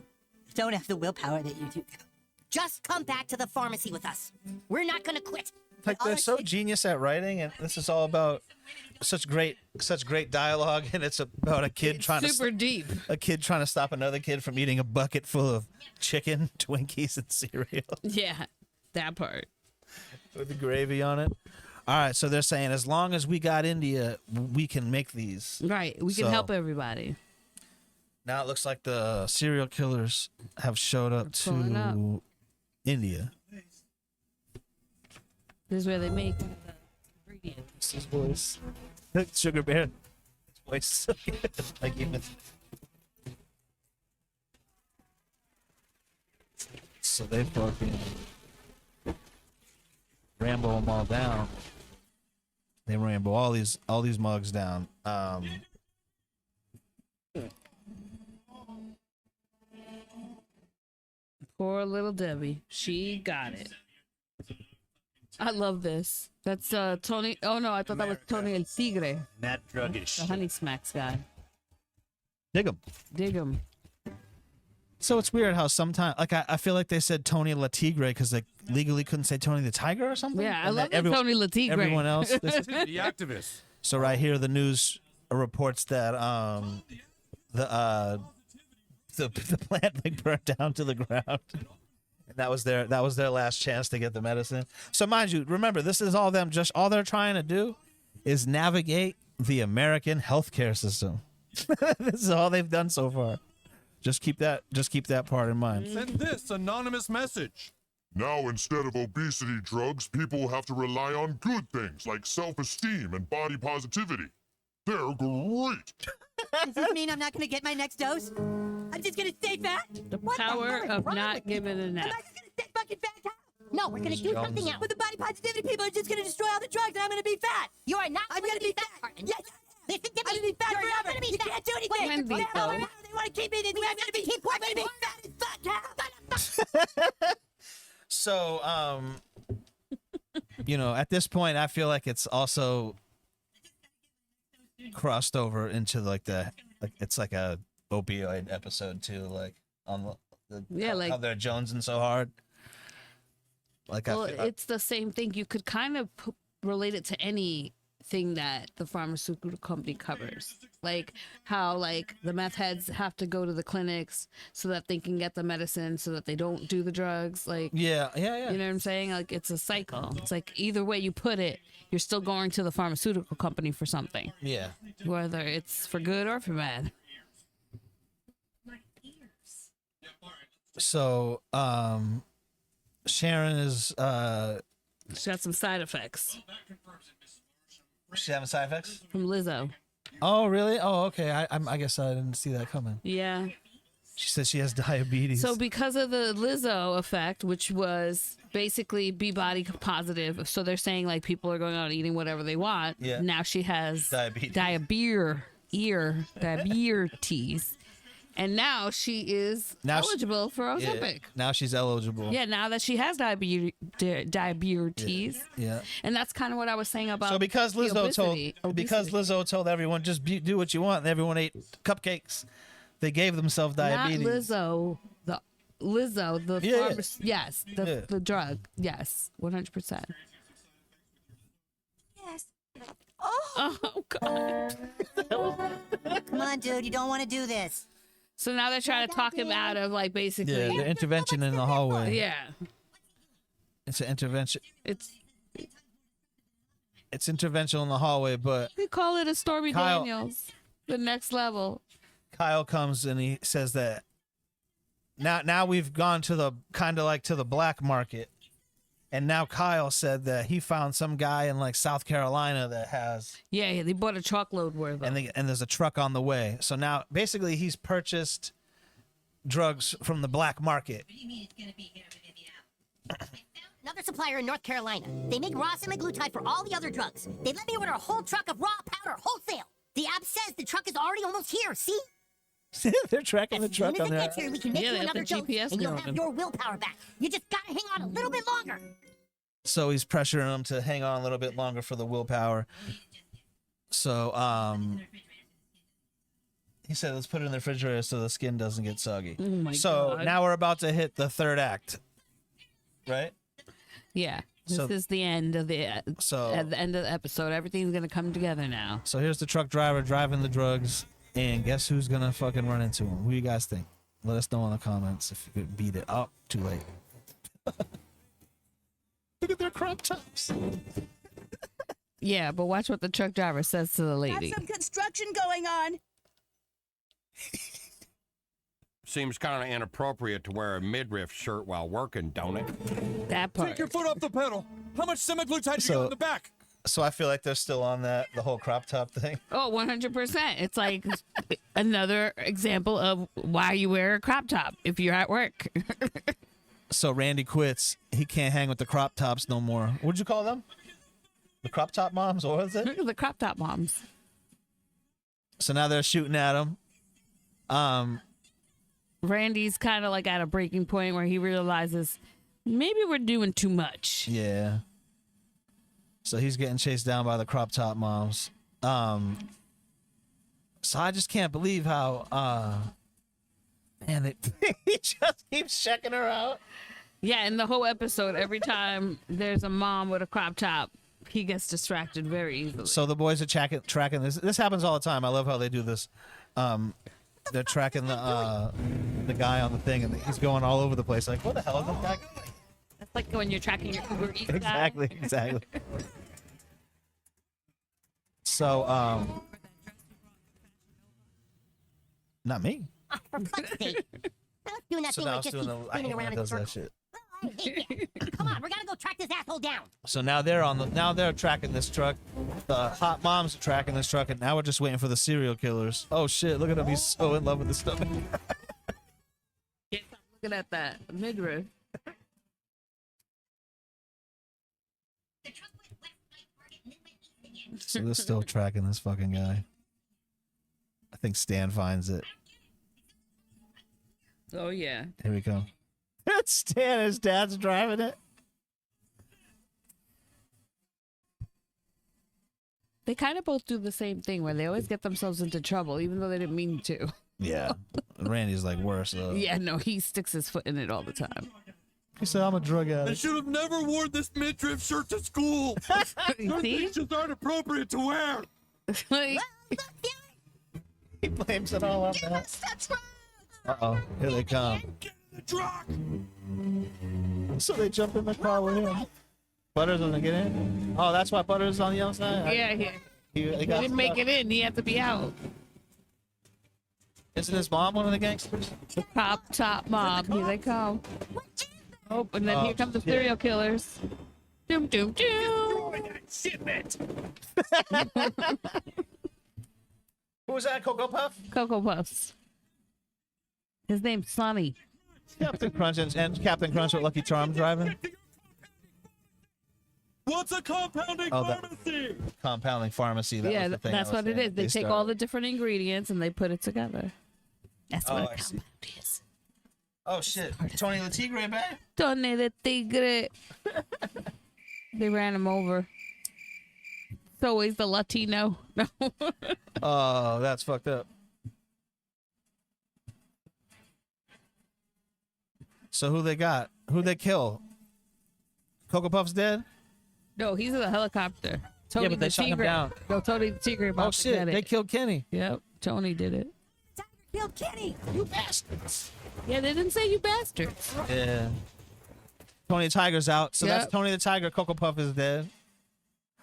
don't have the willpower that you do. Just come back to the pharmacy with us. We're not gonna quit. like All they're our so shit- genius at writing, and this is all about such great dialogue, and it's about a kid trying Super deep. a kid trying to stop another kid from eating a bucket full of chicken, Twinkies, and cereal Yeah, that part. with the gravy on it. All right, so they're saying as long as we got India, we can make these. Right, we can So- help everybody. Now it looks like the serial killers have showed up They're pulling to up. India. This is where they make the ingredients. This is voice. Sugar Bear. His voice is so good. Like even. So they fucking rambo them all down. They rambo all these mugs down. Poor little Debbie. She got it. I love this. That's Tony. Oh no, I thought that was Tony El Tigre, That drug is the Honey Smacks guy. Dig them. Dig him. So it's weird how sometimes, like I feel like they said Tony La Tigre because they legally couldn't say Tony the Tiger or something. Yeah, I And love then that Tony La Tigre. Everyone else. The activists. So right here, the news reports that the plant like burned down to the ground, and that was their last chance to get the medicine. So mind you, remember this is all them. Just all they're trying to do is navigate the American healthcare system. This is all they've done so far. Just keep that part in mind. Send this anonymous message. Now, instead of obesity drugs, people have to rely on good things like self-esteem and body positivity. They're great. Does this mean I'm not gonna get my next dose? I'm just gonna stay fat? The What power hell is of wrong not with me? giving an Am F. I just gonna stay fucking fat, Kyle? No, we're gonna do something else. But the body positivity people are just gonna destroy all the drugs and I'm gonna be fat. You are not I'm gonna be fat. Yes. Listen to me. I'm gonna be fat forever. Gonna be you can't do anything. Can be, though. They want to keep me this way. I'm gonna be fat as fuck, Kyle. So at this point, I feel like it's also crossed over into it's like a opioid episode too, like on how they're jonesing so hard. Like Well, it's the same thing. You could kind of relate it to anything that the pharmaceutical company covers, like how like the meth heads have to go to the clinics so that they can get the medicine, so that they don't do the drugs. Like yeah. you know what I'm saying? Like it's a cycle. It's like either way you put it, you're still going to the pharmaceutical company for something, Yeah. whether it's for good or for bad. So Sharon is She got some side effects she having side effects? from Lizzo. Oh really? Oh okay. I guess I didn't see that coming. Yeah. She said she has diabetes. So because of the Lizzo effect, which was basically be body positive, so they're saying like people are going out and eating whatever they want. Yeah. Now she has Diabetes. diabetes, and now she is Now she- eligible for Yeah, Ozempic. now she's eligible. Yeah, now that she has diabetes, Yeah. and that's kind of what I was saying about. So because the Lizzo obesity. Lizzo told everyone just do what you want, and everyone ate cupcakes, they gave themselves diabetes. Not Lizzo, the Yeah, yeah. yes, Yeah. the drug, yes, 100%. Yes. Oh God! Come on, dude. You don't want to do this. So now they're trying to talk him out of like basically, Yeah, the intervention in the hallway. yeah. It's an intervention. It's It's intervention in the hallway, but we call it a Stormy Kyle- Daniels, the next level. Kyle comes and he says that now we've gone to the kind of like to the black market, and now Kyle said that he found some guy in like South Carolina that has Yeah, they bought a truckload worth. and there's a truck on the way. So now basically he's purchased drugs from the black market. Another supplier in North Carolina. They make raw semaglutide for all the other drugs. They let me order a whole truck of raw powder wholesale. The app says the truck is already almost here. See? They're tracking the As soon truck as on it there. gets here, we can make Yeah, you they have another the dose, GPS and you'll going. have your willpower back. You just gotta hang on a little bit longer. So he's pressuring him to hang on a little bit longer for the willpower. So he said let's put it in the refrigerator so the skin doesn't get soggy. Oh my So God. now we're about to hit the third act. Right? Yeah, this So- is the end of So at the end of the episode. Everything's gonna come together now. so here's the truck driver driving the drugs, and guess who's gonna fucking run into him? Who you guys think? Let us know in the comments if you could beat it. Oh, too late. Look at their crop tops. Yeah, but watch what the truck driver says to the Got lady. some construction going on. Seems kind of inappropriate to wear a midriff shirt while working, don't it? That part. Take your foot off the pedal. How much semaglutide you So- got in the back? So I feel like they're still on that the whole crop top thing. Oh, 100%. It's like another example of why you wear a crop top if you're at work. So Randy quits. He can't hang with the crop tops no more. What'd you call them? The crop top moms, or what is it? The crop top moms. So now they're shooting at him. Randy's kind of like at a breaking point where he realizes maybe we're doing too much. Yeah. So he's getting chased down by the crop top moms. So I just can't believe how man, he just keeps checking her out. Yeah, in the whole episode, every time there's a mom with a crop top, he gets distracted very easily. So the boys are tracking this. This happens all the time. I love how they do this. They're tracking the guy on the thing, and he's going all over the place. Like, what the hell is this guy? That's like when you're tracking your Uber Eats guy. Exactly. So, not me. For fuck's sake. Stop doing that So thing now like it's just doing keep the I spinning hate when around it in does that circles. shit. I hate that. Come on, we're gonna go track this asshole down. So now they're tracking this truck. The hot moms are tracking this truck, and now we're just waiting for the serial killers. Oh shit! Look at him. He's so in love with this stuff. Looking at that midriff. So they're still tracking this fucking guy. I think Stan finds it. Oh, yeah. Here we go. It's Stan. His dad's driving it. They kind of both do the same thing where they always get themselves into trouble, even though they didn't mean to. Yeah. Randy's like worse. Yeah, no, he sticks his foot in it all the time. He said, "I'm a drug They addict." should have never worn this midriff shirt to school. You Those see? things just aren't appropriate to wear. Like, He blames it all on that. That's right. Uh-oh. Here they come. Get in the truck. So they jump in the car with him. Butters gonna get in? Oh, that's why Butters is on the outside? yeah, he He didn't make it in. He had to be out. Isn't his mom one of the gangsters? The top mob. Here they come. Oh, and then here come the serial killers. Doom, doom, doom. Who was that? Cocoa Puff? Cocoa Puffs. His name's Sonny. Captain Crunch and Captain Crunch with Lucky Charms driving. What's a compounding pharmacy? Compounding pharmacy. That Yeah, was the thing that's I was what it saying. is. They take all the different ingredients and they put it together. That's what a I see. compound is. Oh shit! Tony the Tigre back. Tony the Tigre. They ran him over. It's always the Latino. No. Oh, that's fucked up. So who they got? Who they kill? Cocoa Puff's dead? No, he's in a helicopter. Tony but they the shot him Tigre. down. No, Tony the Tigre about Oh to shit! get it. They killed Kenny. Yep, Tony did it. Tiger killed Kenny. You bastards. Yeah, they didn't say you bastards. Yeah. Tony the Tiger's out. So Yep. that's Tony the Tiger. Cocoa Puff is dead.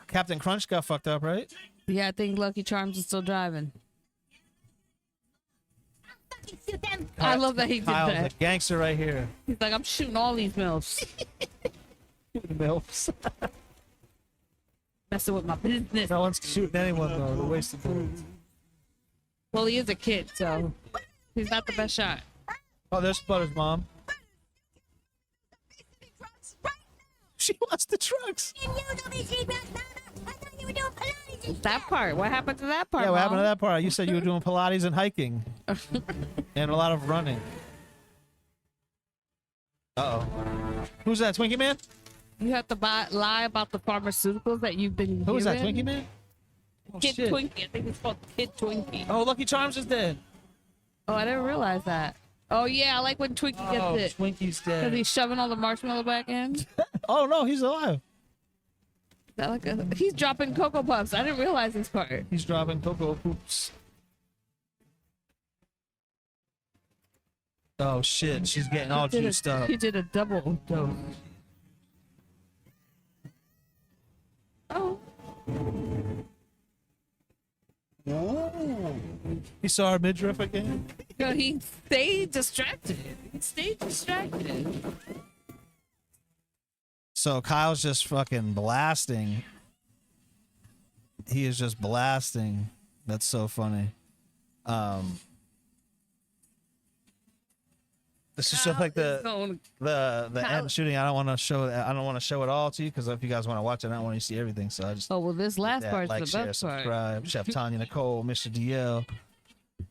Captain Crunch got fucked up, right? Yeah, I think Lucky Charms is still driving. Fucking shoot them. I love that he did Kyle's that. a gangster right here. He's like, I'm shooting all these milfs. Milfs. Messing with my business. No one's shooting anyone though. They're wasting bullets. Well, he is a kid, so he's not the best shot. Oh, there's Sputter's mom. She wants the trucks. And you don't be cheap, Mama. I thought you were doing Pilates and That part. What happened to that part? Yeah, what happened to Mom? that part? You said you were doing Pilates and hiking. And a lot of running. Uh-oh. Who's that, Twinkie Man? You have to lie about the pharmaceuticals that you've been Who is that, given. Twinkie Man? Oh, Kid shit. Twinkie. I think it's called Kid Twinkie. Oh, Lucky Charms is dead. Oh, I didn't realize that. Oh, yeah, I like when Twinkie Oh, gets it. Twinkie's Because dead. he's shoving all the marshmallow back in. Oh, no, he's alive. He's dropping Cocoa Puffs. I didn't realize this part. He's dropping Cocoa Poops. Oh, shit. She's getting all juiced up. He did a double dose. Oh. He saw her midriff again. No, he stayed distracted. He stayed distracted. So Kyle's just fucking blasting. He is just blasting. That's so funny. This is just like the end shooting. I don't want to show it all to you because if you guys want to watch it, I don't want you to see everything. So I just Oh, well, this last that, part's like, the share, best part. subscribe. Chef Tanya Nicole, Mr. DL.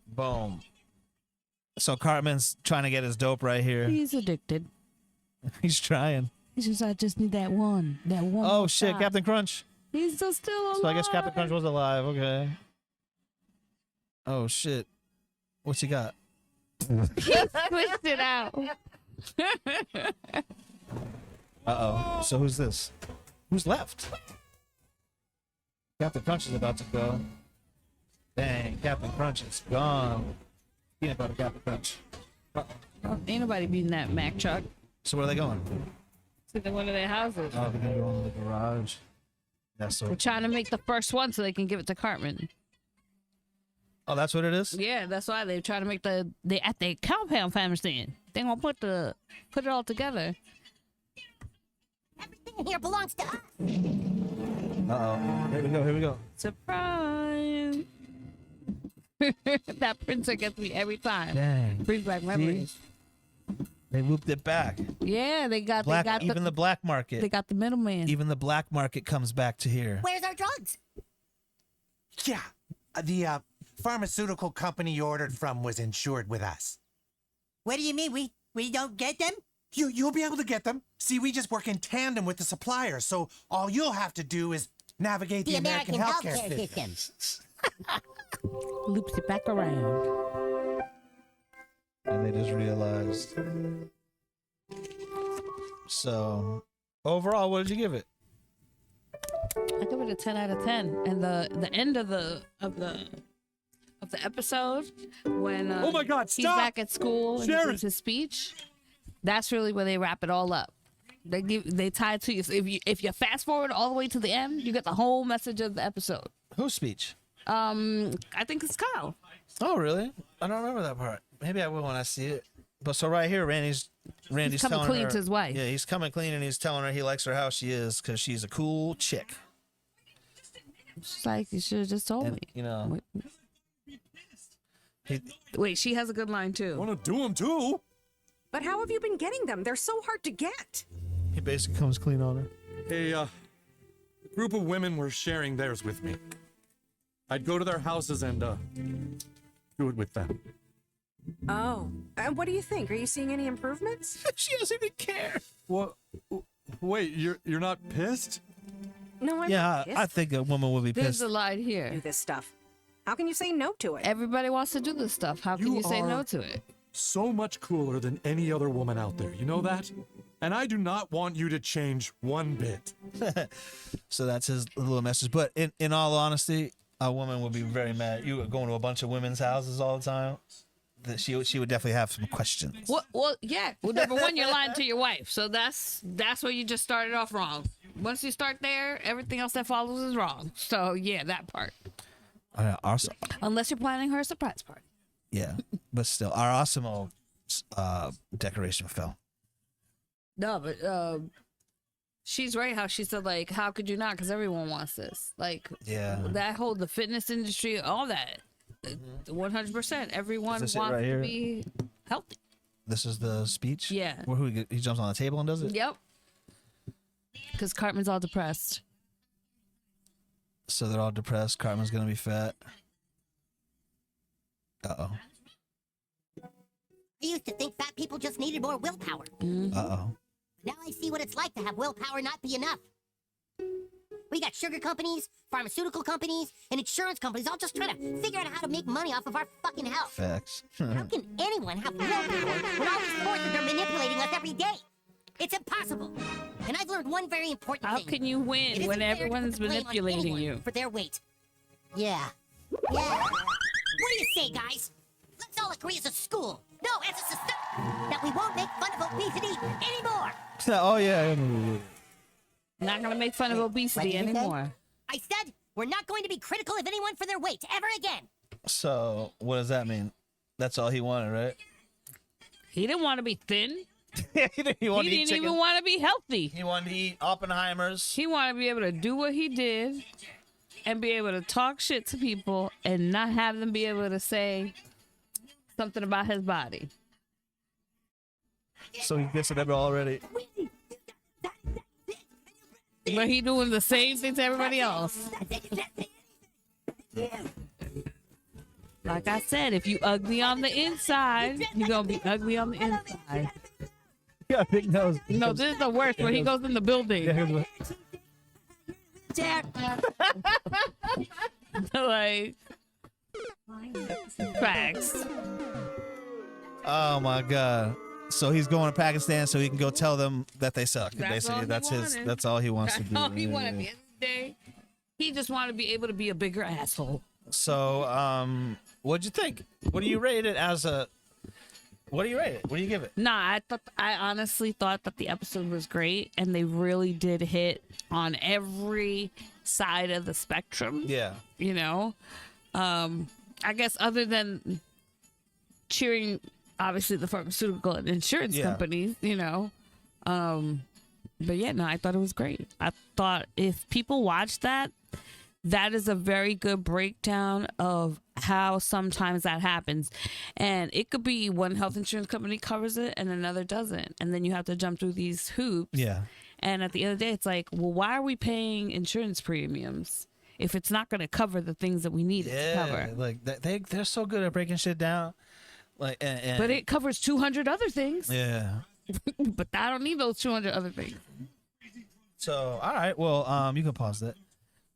Boom. So Cartman's trying to get his dope right here. He's addicted. He's trying. He says, I just need that one. That one. Oh more shit, shot." Captain Crunch. He's still alive. So I guess Captain Crunch was alive. Okay. Oh shit. What's he got? He switched it out. Uh-oh. So who's this? Who's left? Captain Crunch is about to go. Dang, Captain Crunch is gone. Peanut butter Captain Crunch. Oh, ain't nobody beating that Mack truck. So where are they going? To one of their houses. Oh, they're gonna go in the garage. That's so. We're trying to make the first one so they can give it to Cartman. Oh, that's what it is? Yeah, that's why they're trying to make the at the compound family stand. They're gonna put it all together. everything in here belongs to us. Uh-oh. Here we go. Surprise! That printer gets me every time. Dang. Brings back memories. They looped it back. Yeah, they got Even the black market. they got the middleman. Even the black market comes back to here. Where's our drugs? Yeah, the pharmaceutical company you ordered from was insured with us. What do you mean? We don't get them? You'll be able to get them. See, we just work in tandem with the supplier, so all you'll have to do is navigate the American healthcare system. Loops it back around. And they just realized. So, overall, what did you give it? I give it a 10 out of 10. And the end of the episode when Oh my God, he's stop! back at school and he Sharon! gives his speech, that's really where they wrap it all up. They tie it to you. So if you fast forward all the way to the end, you get the whole message of the episode. Whose speech? I think it's Kyle. Oh, really? I don't remember that part. Maybe I will when I see it. But so right here, Randy's coming telling clean her, to his wife. Yeah, he's coming clean and he's telling her he likes her how she is because she's a cool chick. She's like, you should have just told And, me. you know, Wait, she has a good line too. Want to do them too? But how have you been getting them? They're so hard to get. he basically comes clean on her. A group of women were sharing theirs with me. I'd go to their houses and do it with them. Oh. And what do you think? Are you seeing any improvements? She doesn't even care. What? Wait, you're not pissed? No, I'm Yeah, not I think a woman will be There's pissed. a line do here. this stuff. How can you say no to it? Everybody wants to do this stuff. How can You you say no are- to it? So much cooler than any other woman out there. You know that? And I do not want you to change one bit. So that's his little message. But in all honesty, a woman would be very mad. You were going to a bunch of women's houses all the time. That she would definitely have some questions. Well, yeah. Well, number one, you're lying to your wife, so that's where you just started off wrong. Once you start there, everything else that follows is wrong. So yeah, that part. Also, Unless you're planning her a surprise party. yeah, but still, our Osimo decoration fell. No, but she's right. How she said, like, how could you not? Because everyone wants this. Like, Yeah. that whole the fitness industry, all that. 100%. Everyone Is wants this it right to here? be healthy. This is the speech. Yeah. Where he jumps on the table and does it. Yep. Because Cartman's all depressed. So they're all depressed. Cartman's gonna be fat. Uh I used to think fat people just needed more willpower. oh. Uh oh. Now I see what it's like to have willpower not be enough. We got sugar companies, pharmaceutical companies, and insurance companies all just trying to figure out how to make money off of our fucking health. Facts. How can anyone have willpower when all these forces are manipulating us every day? It's impossible. And I've learned one very important How thing. can you It win isn't when fair to put everyone's the blame on manipulating anyone you? for their weight. Yeah. Yeah. What do you say, guys? Let's all agree as a school, no, as a society, that we won't make fun of obesity anymore. Oh yeah. Not going to make fun of What did obesity you say? anymore. I said we're not going to be critical of anyone for their weight ever again. So what does that mean? That's all he wanted, right? He didn't want to be thin. he didn't He want to eat didn't chicken. even want to be healthy. He wanted to eat Oppenheimers. He wanted to be able to do what he did and be able to talk shit to people and not have them be able to say something about his body. So he's dissing them already. But he doing the same thing to everybody else. Like I said, if you ugly on the inside, you're going to be ugly on the inside. Yeah, big nose. No, this is the worst when he goes in the building. Like, facts. Oh my god. So he's going to Pakistan so he can go tell them that they suck. That's all Basically, he that's his. wanted. That's all he wants to do. All he Yeah, wanted at yeah. the end of the day, he just wanted to be able to be a bigger asshole. So, what'd you think? What do you rate it as a? What do you rate it? What do you give it? Nah, I honestly thought that the episode was great, and they really did hit on every side of the spectrum. Yeah. You know, I guess other than cheering, obviously the pharmaceutical and insurance Yeah. companies, you know. But yeah, no, I thought it was great. I thought if people watch that, that is a very good breakdown of how sometimes that happens. And it could be one health insurance company covers it and another doesn't. And then you have to jump through these hoops. Yeah. And at the end of the day, it's like, well, why are we paying insurance premiums if it's not going to cover the things that we need it to cover? Like they're so good at breaking shit down. Like, and But it covers 200 other things. yeah. But I don't need those 200 other things. So all right, well, you can pause that.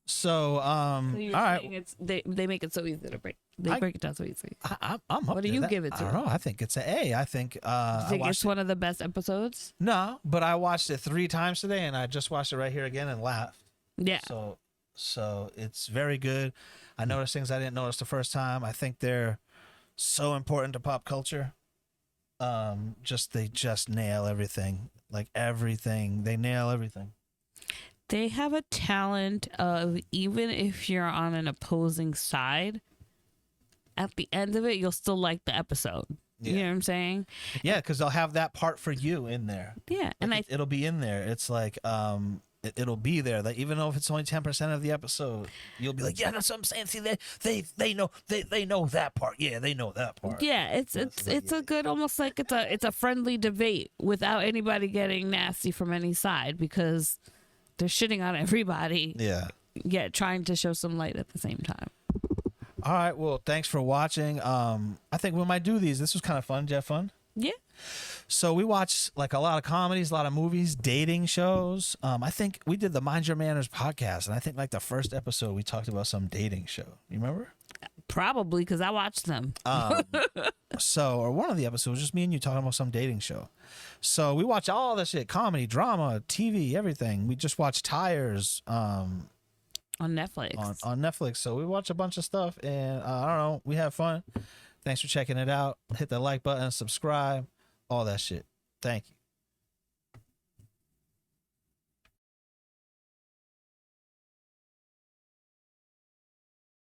So So all you're right, saying they make it so easy to break. They break it down so easy. I'm up What do there. you give it I to don't know. I think it's an A. I think You I think watched it's one of the best episodes? No, but I watched it 3 times today, and I just watched it right here again and laughed. Yeah. So it's very good. I noticed things I didn't notice the first time. I think they're so important to pop culture. They just nail everything. Like everything, they nail everything. They have a talent of, even if you're on an opposing side, at the end of it, you'll still like the episode. You know what I'm saying? Yeah, because they'll have that part for you in there. Yeah, and it'll be in there. It's like it'll be there. That even though if it's only 10% of the episode, you'll be like, yeah, that's what I'm saying. See, they know that part. Yeah, they know that part. Yeah, it's a good, almost like it's a friendly debate without anybody getting nasty from any side, because they're shitting on everybody. Yeah. Yet trying to show some light at the same time. All right. Well, thanks for watching. I think we might do these. This was kind of fun. Did you have fun? Yeah. So we watched like a lot of comedies, a lot of movies, dating shows. I think we did the Mind Your Manners podcast, and I think like the first episode we talked about some dating show. You remember? Probably, because I watched them. Or one of the episodes, just me and you talking about some dating show. So we watch all this shit, comedy, drama, TV, everything. We just watched Tires on Netflix. On Netflix. So we watch a bunch of stuff, and I don't know, we have fun. Thanks for checking it out. Hit the like button, subscribe, all that shit. Thank you.